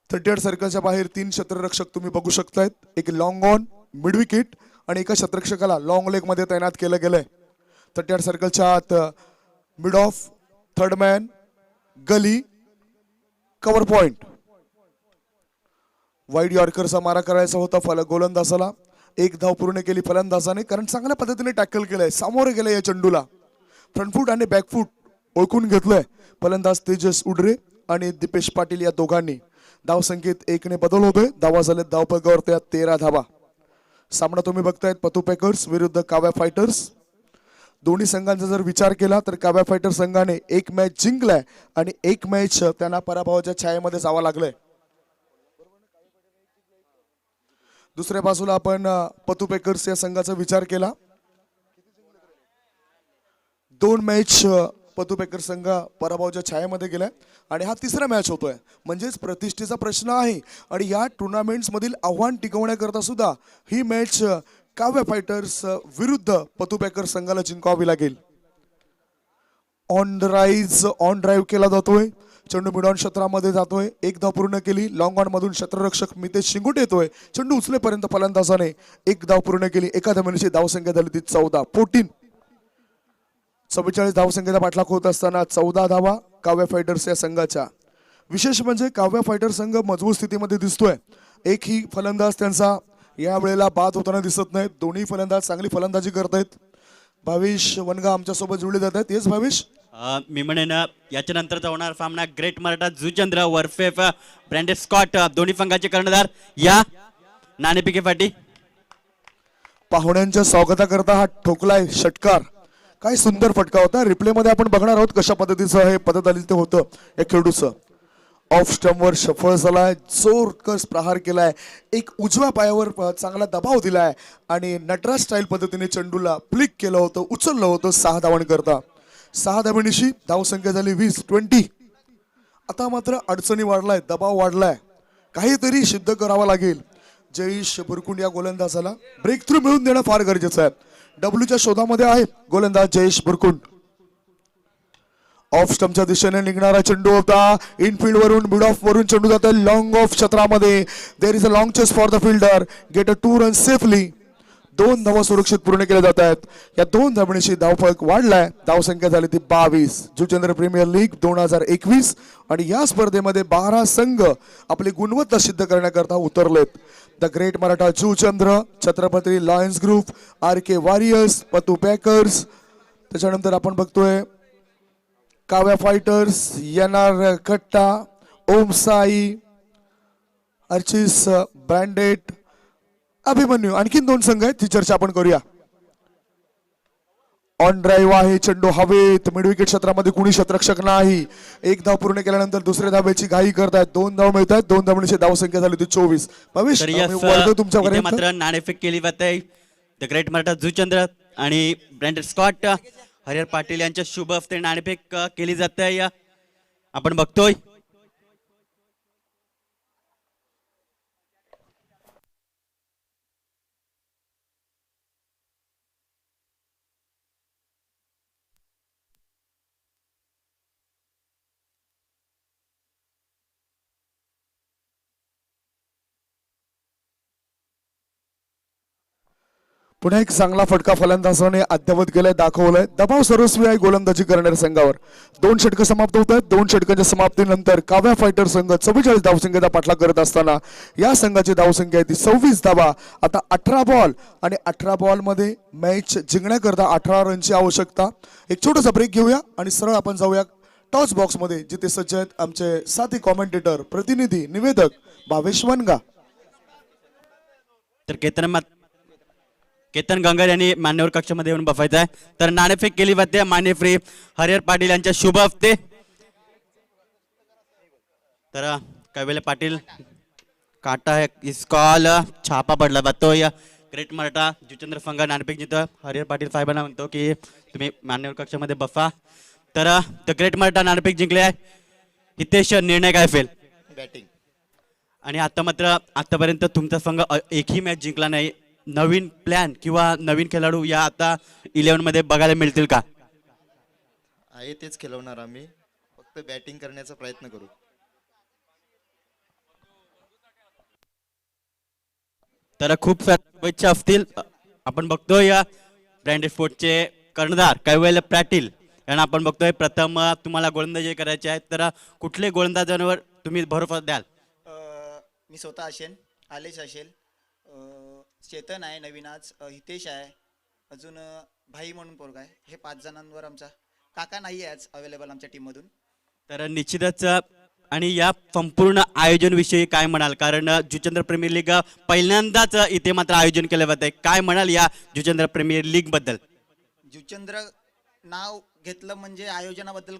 38 सर्कलच्या बाहेर 3 क्षेत्ररक्षक तुम्ही बघू शकतायत. एक लॉंग ऑन, मिड विकेट आणि एका क्षेत्ररक्षकाला लॉंग लेग मध्ये तैनात केलं गेलंय. 38 सर्कलच्या आत mid off, third man, gully, cover point. Wide यॉर्करचा मारा करायचा होता गोलंदाजाला. 1 धाव पूर्ण केली फलंदाजाने कारण चांगल्या पद्धतीने टॅकल केलंय. सामोरे गेलंय या चेंडूला. फ्रंटफूट आणि बॅकफूट ओळखून घेतलंय फलंदाज तेजस उडरे आणि दीपेश पाटील या दोघांनी. धावसंख्येत 1 ने बदल होतोय. धावा झाले धावपगावर त्या 13 धावा. सामना तुम्ही बघतायत पतू पॅकर्स विरुद्ध काव्या फायटर्स. दोन्ही संघांचा जर विचार केला तर काव्या फायटर संघाने 1 मॅच जिंकलाय आणि 1 मॅच त्यांना पराभवाच्या छायेमध्ये जावं लागलंय. दुसऱ्या बाजूला आपण पतू पॅकर्स या संघाचा विचार केला 2 मॅच पतू पॅकर संघ पराभवाच्या छायेमध्ये गेलाय आणि हा तिसरा मॅच होतोय, म्हणजेच प्रतिष्ठेचा प्रश्न आहे. आणि या टुर्नामेंट्स मधील आव्हान टिकवण्याकरता सुद्धा ही मॅच काव्य फायटर्स विरुद्ध पतू पॅकर संघाला जिंकावी लागेल. On the rise on drive केला जातोय, चेंडू मिड ऑन क्षेत्रामध्ये जातोय, एक धाव पूर्ण केली. लॉंग ऑन मधून क्षेत्ररक्षक मितेश शिंगुट येतोय, चेंडू उचलेपर्यंत फलंदाजाने एक धाव पूर्ण केली. एका धावेची धावसंख्या झाली ती 14. 44 धावसंख्येचा पाठलाग होत असताना 14 धावा काव्य फायटर्स या संघाच्या. विशेष म्हणजे काव्य फायटर संघ मजबूत स्थितीमध्ये दिसतोय. एकही फलंदाज त्यांचा या वेळेला बाद होताना दिसत नाही. दोन्ही फलंदाज चांगली फलंदाजी करतायत. भावेश वनगा आमच्या सोबत जुळले जात आहेत. येस भावेश. मी म्हणेन याच्या नंतरचा होणार सामना great Maratha Juchandra versus branded Scott. दोन्ही संघाचे कर्णधार या नाणेफेकी फाटी. पाहुण्यांच्या स्वागताकरता हा ठोकलाय षटकार. काय सुंदर फटका होता. रिप्ले मध्ये आपण बघणार आहोत कशा पद्धतीचं हे पद्धत होतं या खेळूचं. ऑफ स्टंपवर सफळ झालाय, जोरकस प्रहार केलाय, एक उजव्या पायावर चांगला दबाव दिलाय आणि नटराज स्टाईल पद्धतीने चेंडूला फ्लिक केलं होतं, उचललं होतं 6 धावांकरता. 6 धावांनिशी धावसंख्या झाली 20. आता मात्र अडचणी वाढलाय, दबाव वाढलाय, काहीतरी सिद्ध करावं लागेल. जयेश बुरकुंड या गोलंदाजाला ब्रेक थ्रू मिळवून देणं फार गरजेचं आहे. डब्ल्यूच्या शोधामध्ये आहे गोलंदाज जयेश बुरकुंड. ऑफ स्टंपच्या दिशेने निघणारा चेंडू होता. इनफिल्ड वरून मिड ऑफ वरून चेंडू जातो लॉंग ऑफ क्षेत्रामध्ये. There is a long chase for the fielder. Get a 2 run safely. 2 धावा सुरक्षित पूर्ण केल्या जात आहेत. या 2 धावांशी धावफलक वाढलाय. धावसंख्या झाली ती 22. जुचंद्र प्रीमियर लीग 2021 आणि या स्पर्धेमध्ये 12 संघ आपली गुणवत्ता सिद्ध करण्याकरता उतरलेत. The great Maratha Juchandra, Chhatrapati Lions Group, RK Warriors, Patu Packers. त्याच्यानंतर आपण बघतोय Kavya Fighters, NR Katta, Om Sai, Archis branded, Abhimanyu. आणखीन 2 संघ आहेत, ती चर्चा आपण करूया. ऑन ड्राईव्ह आहे, चेंडू हवेत, मिड विकेट क्षेत्रामध्ये कुणी क्षेत्ररक्षक नाही. एक धाव पूर्ण केल्यानंतर दुसऱ्या धावेची घाई करतायत. 2 धाव मिळत आहेत. 2 धावांची धावसंख्या झाली ती 24. भविष्य तुमच्याकडे मात्र नाणेफेक केली जाते. द ग्रेट मराठा जुचंद्र आणि ब्रँडेड स्कॉट हरिहर पाटील यांच्या शुभ हस्ते नाणेफेक केली जाते. आपण बघतोय पुन्हा एक चांगला फटका फलंदाजाने अद्यावत केलाय, दाखवलाय. दबाव सर्वस्वी आहे गोलंदाजी करणाऱ्या संघावर. 2 षटकं समाप्त होत आहेत. 2 षटकांच्या समाप्तीनंतर काव्या फायटर संघ 44 धावसंख्येचा पाठलाग करत असताना या संघाची धावसंख्या आहे ती 26 धावा. आता 18 बॉल आणि 18 बॉल मध्ये मॅच जिंकण्याकरता 18 रनची आवश्यकता. एक छोटासा ब्रेक घेऊया आणि सरळ आपण जाऊया टॉस बॉक्स मध्ये, जिथे सज्ज आहेत आमचे साथी कॉमेंटेटर, प्रतिनिधी, निवेदक भावेश वनगा. तर केतन गंगर यांनी मान्यवर कक्षामध्ये येऊन बसायचं आहे. तर नाणेफेक केली जाते मान्यश्री हरिहर पाटील यांच्या शुभ हस्ते. तर कैवेले पाटील काटा है इस कॉल छापा पडला जातोय. ग्रेट मराठा जुचंद्र संघ नाणेफेक जिथं हरिहर पाटील साहेबांना म्हणतो की तुम्ही मान्यवर कक्षामध्ये बसा. तर द ग्रेट मराठा नाणेफेक जिंकले आहे. हितेश, निर्णय काय असेल? बॅटिंग. आणि आता मात्र आतापर्यंत तुमचा संघ एकही मॅच जिंकला नाही. नवीन प्लॅन किंवा नवीन खेळाडू या आता 11 मध्ये बघायला मिळतील का? आहे तेच खेळवणार आम्ही, फक्त बॅटिंग करण्याचा प्रयत्न करू. तर खूप साऱ्या शुभेच्छा असतील. आपण बघतोय या ब्रँडेड स्पोर्टचे कर्णधार कैवेल पाटील यांना आपण बघतोय. प्रथम तुम्हाला गोलंदाजी करायची आहे, तर कुठले गोलंदाजांवर तुम्ही भरोसा द्याल? मी स्वतः असेल, आलेश असेल, चेतन आहे नवीन, आज हितेश आहे, अजून भाई म्हणून पोरगा आहे. हे 5 जणांवर आमचा काका नाही आहे आज अवेलेबल आमच्या टीम मधून. तर निश्चितच. आणि या संपूर्ण आयोजन विषयी काय म्हणाल? कारण जुचंद्र प्रीमियर लीग पहिल्यांदाच इथे मात्र आयोजन केलं जात आहे. काय म्हणाल या जुचंद्र प्रीमियर लीग बद्दल? जुचंद्र नाव घेतलं म्हणजे आयोजनाबद्दल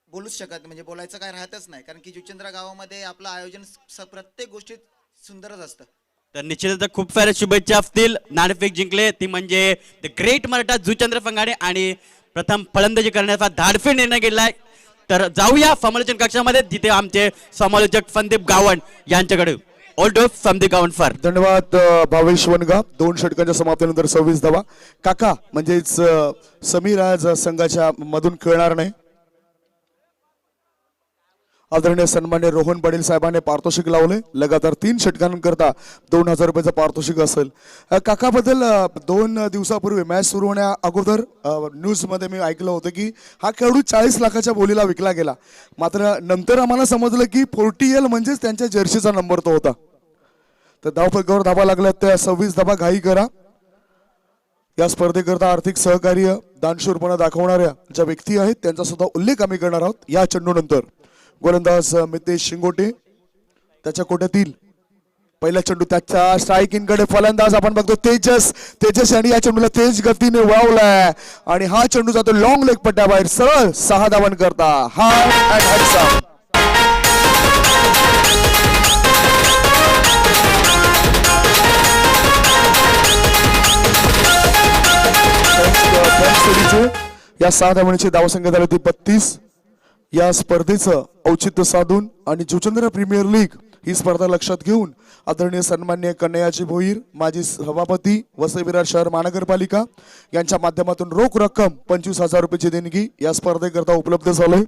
बोलूच शकत, म्हणजे बोलायचं काय राहतच नाही, कारण की जुचंद्र गावामध्ये आपलं आयोजन प्रत्येक गोष्टीत सुंदरच असतं. तर निश्चितच खूप साऱ्या शुभेच्छा असतील. नाणेफेक जिंकले ती म्हणजे द ग्रेट मराठा जुचंद्र संघाने आणि प्रथम फलंदाजी करण्याचा धाडसी निर्णय घेतलाय. तर जाऊया समालोचन कक्षामध्ये जिथे आमचे समालोचक संदीप गावण यांच्याकडे. All dose Sandeep Gawan sir. धन्यवाद भावेश वनगा. 2 षटकांच्या समाप्तीनंतर 26 धावा. काका म्हणजेच समीर आज संघाच्या मधून खेळणार नाही. आदरणीय सन्मान्य रोहन पाटील साहेबांनी पारितोषिक लावले. लगातार 3 षटकांकरता 2000 रुपयाचं पारितोषिक असेल. काकाबद्दल 2 दिवसापूर्वी मॅच सुरू होण्या अगोदर न्यूज मध्ये मी ऐकलं होतं की हा खेळाडू 40 लाखाच्या बोलीला विकला गेला. मात्र नंतर आम्हाला समजलं की 40L म्हणजेच त्यांच्या जर्सीचा नंबर तो होता. तर धावफलकावर धावा लागल्यात त्या 26 धावा घाई करा. या स्पर्धेकरता आर्थिक सहकार्य दानशूरपणा दाखवणाऱ्या ज्या व्यक्ती आहेत त्यांचा सुद्धा उल्लेख आम्ही करणार आहोत या चेंडूनंतर. गोलंदाज मितेश शिंगोटे त्याच्या कोट्यातील पहिला चेंडू त्याच्या स्ट्रायकिंग कडे. फलंदाज आपण बघतो तेजस यांनी या चेंडूला तेज गतीने वळवलाय आणि हा चेंडू जातो लॉंग लेग पट्ट्याबाहेर सरळ 6 धावन करता. या 6 धावांची धावसंख्या झाली ती 32. या स्पर्धेचं औचित्य साधून आणि जुचंद्र प्रीमियर लीग ही स्पर्धा लक्षात घेऊन आदरणीय सन्मान्य कन्हैयाजी भोईर माजी सभापती वसई विरार शहर महानगरपालिका यांच्या माध्यमातून रोख रक्कम 25,000 रुपयाची देणगी या स्पर्धेकरता उपलब्ध झालोय.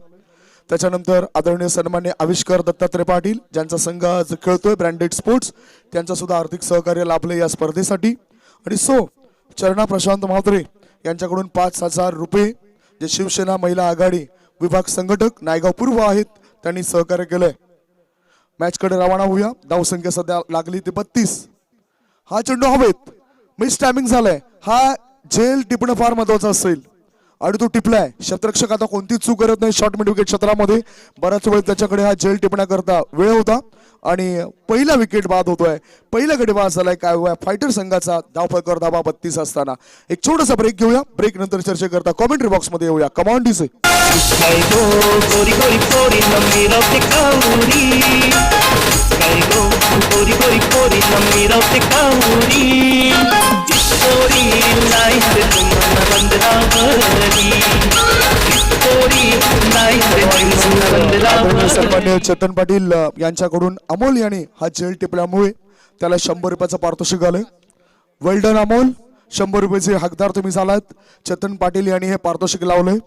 त्याच्यानंतर आदरणीय सन्मान्य आविष्कार दत्तात्रय पाटील ज्यांचा संघ आज खेळतोय ब्रँडेड स्पोर्ट्स त्यांचा सुद्धा आर्थिक सहकार्य लाभले या स्पर्धेसाठी. आणि चरणा प्रशांत म्हात्रे यांच्याकडून 5,000 रुपये जे शिवसेना महिला आघाडी विभाग संघटक नायगाव पूर्व आहेत त्यांनी सहकार्य केलंय. मॅच कडे रवाना होऊया. धावसंख्या सध्या लागली ते 32. हा चेंडू हवेत मिस टायमिंग झालाय. हा झेल टिपणं फार महत्वाचं असेल आणि तो टिपलाय. शतरक्षक आता कोणतीच चूक करत नाही. शॉर्ट मिड विकेट क्षेत्रामध्ये बराच वेळ त्याच्याकडे हा झेल टिपण्याकरता वेळ होता आणि पहिला विकेट बाद होतोय. पहिला गडी बाद झालाय काय फायटर संघाचा. धावफलकावर धावा 32 असताना एक छोटासा ब्रेक घेऊया. ब्रेक नंतर चर्चा करता कॉमेंट्री बॉक्स मध्ये येऊया. कमांड डीसे सन्मान्य चेतन पाटील यांच्याकडून अमोल यांनी हा झेल टिपल्यामुळे त्याला 100 रुपयाचं पारितोषिक आलंय. वेल डन अमोल. 100 रुपयाचे हकदार तुम्ही झालात. चेतन पाटील यांनी हे पारितोषिक लावलंय.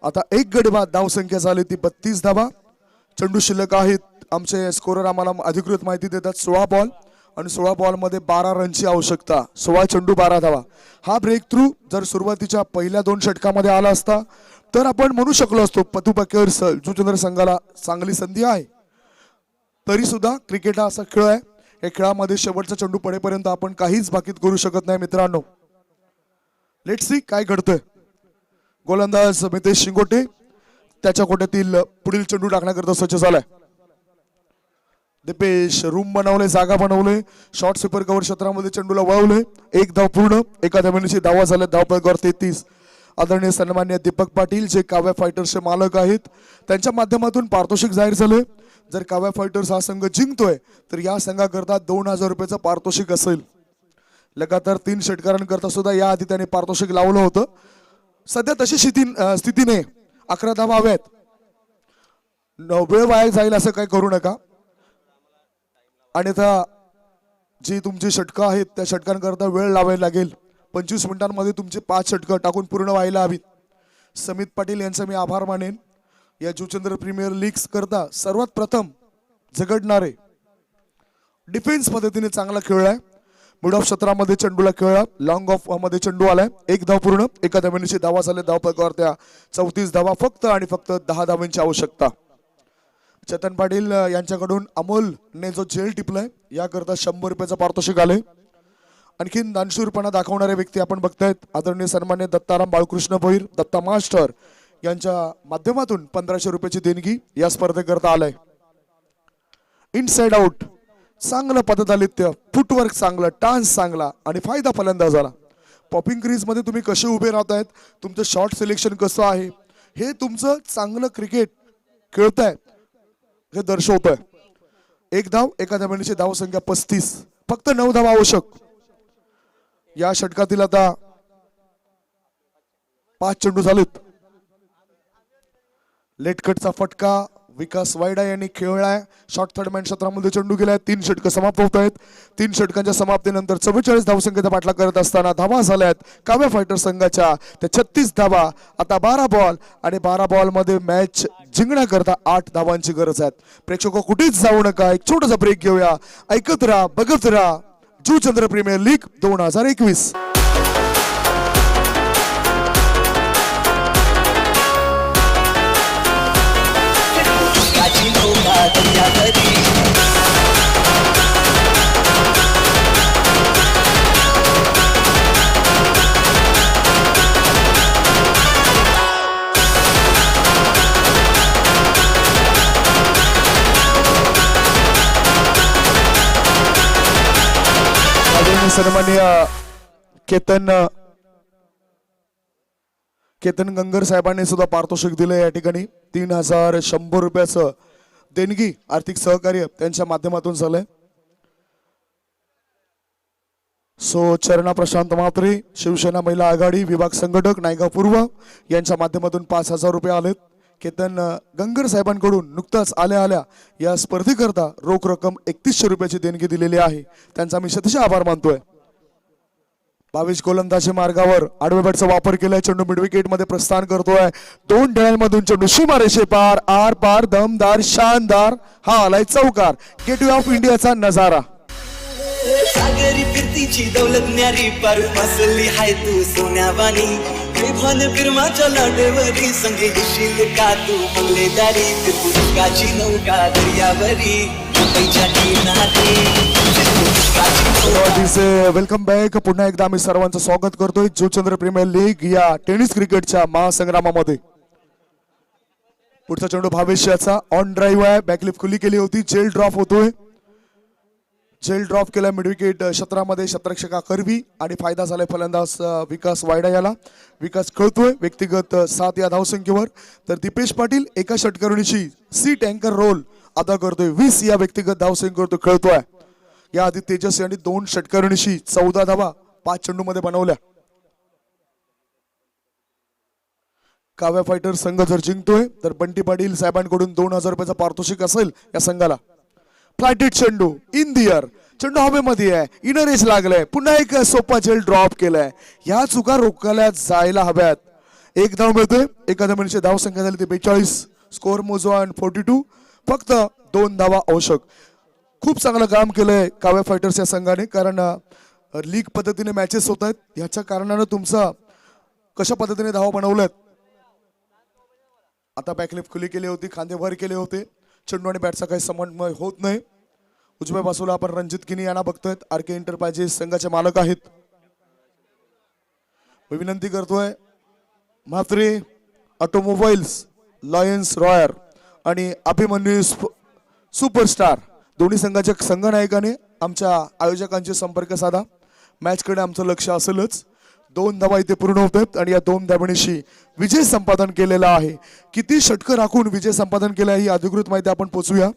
आता एक गडी बाद धावसंख्या झाली ती 32 धावा. चेंडू शिल्लक आहेत. आमचे स्कोरर आम्हाला अधिकृत माहिती देतात 16 बॉल आणि 16 बॉल मध्ये 12 रनची आवश्यकता. 16 चेंडू 12 धावा. हा ब्रेक थ्रू जर सुरुवातीच्या पहिल्या 2 षटकामध्ये आला असता तर आपण म्हणू शकलो असतो पतू पॅकर्स जुचंद्र संघाला चांगली संधी आहे. तरी सुद्धा क्रिकेट हा असा खेळ आहे. या खेळामध्ये शेवटचा चेंडू पडेपर्यंत आपण काहीच बाकीत करू शकत नाही मित्रांनो. लेट्स सी काय घडतंय. गोलंदाज मितेश शिंगोटे त्याच्या कोट्यातील पुढील चेंडू टाकण्याकरता सज्ज झालाय. दीपेश रूम बनवले जागा बनवले. शॉर्ट स्वीपर कव्हर क्षेत्रामध्ये चेंडूला वळवले. एक धाव पूर्ण. एका धावेची धावा झाल्या. धावफलकावर 33. आदरणीय सन्मान्य दीपक पाटील जे काव्या फायटर्सचे मालक आहेत त्यांच्या माध्यमातून पारितोषिक जाहीर झाले. जर काव्या फायटर्स हा संघ जिंकतोय तर या संघाकरता 2,000 रुपयाचं पारितोषिक असेल. लगातार 3 षटकारांकरता सुद्धा या आधी त्यांनी पारितोषिक लावलं होतं. सध्या तशी स्थितीने 11 धावा हव्यात. वेळ वाया जाईल असं काही करू नका. आणि आता जी तुमची षटकं आहेत त्या षटकांकरता वेळ लावायला लागेल. 25 मिनिटांमध्ये तुमचे 5 षटकं टाकून पूर्ण व्हायला हवीत. समित पाटील यांचा मी आभार मानेन. या जुचंद्र प्रीमियर लीग्स करता सर्वात प्रथम झगडणारे डिफेन्स पद्धतीने चांगला खेळलाय. मिड ऑफ क्षेत्रामध्ये चेंडूला खेळला. लॉंग ऑफ मध्ये चेंडू आलाय. एक धाव पूर्ण. एका धावेची धावा झाल्या. धावफलकावर त्या 34 धावा फक्त आणि फक्त 10 धावांची आवश्यकता. चेतन पाटील यांच्याकडून अमोलने जो झेल टिपलाय याकरता 100 रुपयाचं पारितोषिक आले. आणखीन दानशूरपणा दाखवणारे व्यक्ती आपण बघतायत. आदरणीय सन्मान्य दत्ताराम बाळकृष्ण भोईर दत्ता मास्टर यांच्या माध्यमातून 1500 रुपयाची देणगी या स्पर्धेकरता आलाय. इनसाइड आउट चांगलं पदतालित्य, फुटवर्क चांगलं, टान्स चांगला आणि फायदा फलंदाजाला. पॉपिंग क्रीज मध्ये तुम्ही कसे उभे राहतायत, तुमचं शॉट सिलेक्शन कसं आहे हे तुमचं चांगलं क्रिकेट खेळताय हे दर्शवतोय. एक धाव. एका धावेची धाव संख्या 35. फक्त 9 धावा आवश्यक. या षटकातील आता 5 चेंडू झालेत. लेटकटचा फटका विकास वायडा यांनी खेळलाय. शॉर्ट थर्ड मॅन क्षेत्रामध्ये चेंडू गेलाय. 3 षटकं समाप्त होत आहेत. 3 षटकांच्या समाप्तीनंतर 44 धावसंख्येचा पाठलाग करत असताना धावा झाल्यात काव्या फायटर संघाच्या. त्या 36 धावा. आता 12 बॉल आणि 12 बॉल मध्ये मॅच जिंकण्याकरता 8 धावांची गरज आहे. प्रेक्षक कुठेच जाऊ नका. एक छोटासा ब्रेक घेऊया. ऐकत राहा, बघत राहा जुचंद्र प्रीमियर लीग 2021. काची नौका दर्यावरी आदरणीय सन्माननीय केतन गंगर साहेबांनी सुद्धा पारितोषिक दिले. या ठिकाणी 3100 रुपयाचं देणगी आर्थिक सहकार्य त्यांच्या माध्यमातून झालंय. सो चरणा प्रशांत म्हात्रे शिवसेना महिला आघाडी विभाग संघटक नायगाव पूर्व यांच्या माध्यमातून 5000 रुपये आलेत. केतन गंगर साहेबांकडून नुकताच आल्या या स्पर्धेकरता रोख रक्कम 3100 रुपयाची देणगी दिलेली आहे. त्यांचा मी शतशः आभार मानतोय. 22 गोलंदाजी मार्गावर आडव्या बॅटचा वापर केलाय. चेंडू मिड विकेट मध्ये प्रस्थान करतोय. 2 डळ्यांमधून चेंडू सीमारेषे पार आर पार दमदार शानदार. हा आलाय चौकार. गेटवे ऑफ इंडियाचा नजारा. सागरी फिरतीची दौलत न्यारी पारू मसली हाय तू सोन्यावानी भान फिरमाच्या लाटेवरी संगे घेशील का तू मंगलेदारी काची नौका दर्यावरी मुंबईच्या किनारी. Welcome back. पुन्हा एकदा आम्ही सर्वांचं स्वागत करतोय जुचंद्र प्रीमियर लीग या टेनिस क्रिकेटच्या महासंग्रामामध्ये. पुढचा चेंडू भावेशाचा ऑन ड्राईव्ह आहे. बॅकलिफ्ट खुली केली होती. जेल ड्रॉप होतोय. जेल ड्रॉप केला मिड विकेट क्षेत्रामध्ये. क्षेत्ररक्षका करवी आणि फायदा झालाय फलंदाज विकास वायडा याला. विकास खेळतोय व्यक्तिगत 7 या धावसंख्येवर. तर दीपेश पाटील एका षटकारणीची सी टँकर रोल अदा करतोय. 20 या व्यक्तिगत धावसंख्येवर तो खेळतोय. या आधी तेजस यांनी 2 षटकारणीशी 14 धावा 5 चेंडू मध्ये बनवल्या. काव्या फायटर संघ जर जिंकतोय तर बंटी पाटील साहेबांकडून 2000 रुपयाचा पारितोषिक असेल या संघाला. फ्लायटेड चेंडू इन दी एअर. चेंडू हवेमध्ये आहे. इनर एज लागलाय. पुन्हा एक सोपा जेल ड्रॉप केलाय. ह्या चुका रोखायला जायला हव्यात. 1 धाव मिळतोय. एका धावची धावसंख्या झाली ती 42. स्कोअर मोजवा 42. फक्त 2 धावा आवश्यक. खूप चांगलं काम केलंय काव्या फायटर्स या संघाने. कारण लीग पद्धतीने मॅचेस होत आहेत. ह्याच्या कारणानं तुमचा कशा पद्धतीने धावा बनवल्यात. आता बॅकलिफ्ट खुली केली होती. खांदे वर केले होते. चेंडू आणि बॅटचा काही समन्वय होत नाही. उजव्या बाजूला आपण रणजित किनी यांना बघतोय. आरके एंटरप्राइजेस संघाचे मालक आहेत. मी विनंती करतोय म्हात्रे ऑटोमोबाईल्स लॉयन्स रॉयर आणि अभिमन्यू सुपरस्टार दोन्ही संघाच्या संघनायकाने आमच्या आयोजकांचे संपर्क साधा. मॅचकडे आमचं लक्ष असेलच. 2 धावा इथे पूर्ण होत आहेत आणि या 2 धावांशी विजय संपादन केलेला आहे. किती षटकं राखून विजय संपादन केला ही अधिकृत माहिती आपण पोचूया.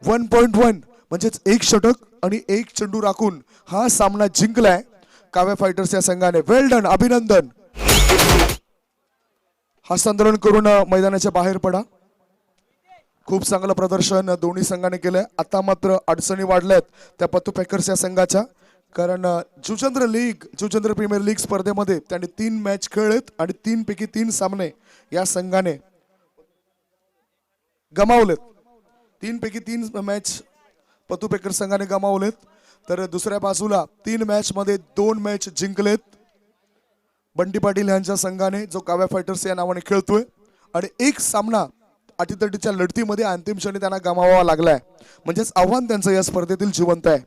1.1 म्हणजेच 1 षटक आणि 1 चेंडू राखून हा सामना जिंकलाय काव्या फायटर्स या संघाने. वेल डन. अभिनंदन. हस्तांतरण करून मैदानाच्या बाहेर पडा. खूप चांगलं प्रदर्शन दोन्ही संघाने केलंय. आता मात्र अडचणी वाढल्यात त्या पत्तू पॅकर्स या संघाच्या. कारण जुचंद्र प्रीमियर लीग स्पर्धेमध्ये त्यांनी 3 मॅच खेळलेत आणि 3 पैकी 3 सामने या संघाने गमावलेत. 3 पैकी 3 मॅच पत्तू पॅकर संघाने गमावलेत. तर दुसऱ्या बाजूला 3 मॅच मध्ये 2 मॅच जिंकलेत बंटी पाटील यांच्या संघाने जो काव्या फायटर्स या नावाने खेळतोय. आणि 1 सामना अटीतटीच्या लढतीमध्ये अंतिम क्षणी त्यांना गमावावा लागलाय. म्हणजेच आव्हान त्यांचं या स्पर्धेतील जिवंत आहे.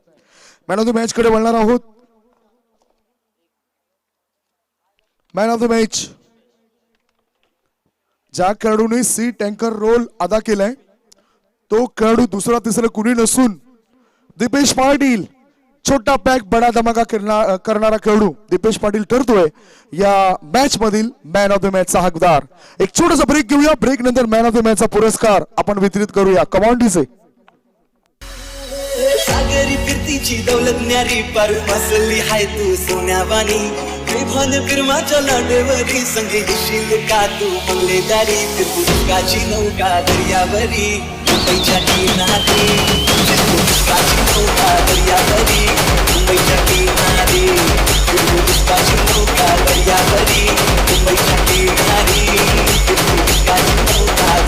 मॅन ऑफ द मॅच कडे वळणार आहोत. मॅन ऑफ द मॅच ज्या खेळाडूने सी टँकर रोल अदा केलाय तो खेळाडू दुसरा तिसरा कुणी नसून दीपेश पाटील. छोटा पॅक बडा धमाका करणारा खेळाडू दीपेश पाटील ठरतोय या मॅच मधील मॅन ऑफ द मॅचचा हकदार. एक छोटासा ब्रेक घेऊया. ब्रेक नंतर मॅन ऑफ द मॅचचा पुरस्कार आपण वितरित करूया. कमांडीचे सागरी फिरतीची दौलत न्यारी पारू मसली हाय तू सोन्यावानी भान फिरमाच्या लाटेवरी संगे घेशील का तू मंगलेदारी फिरतू काची नौका दर्यावरी मुंबईच्या किनारी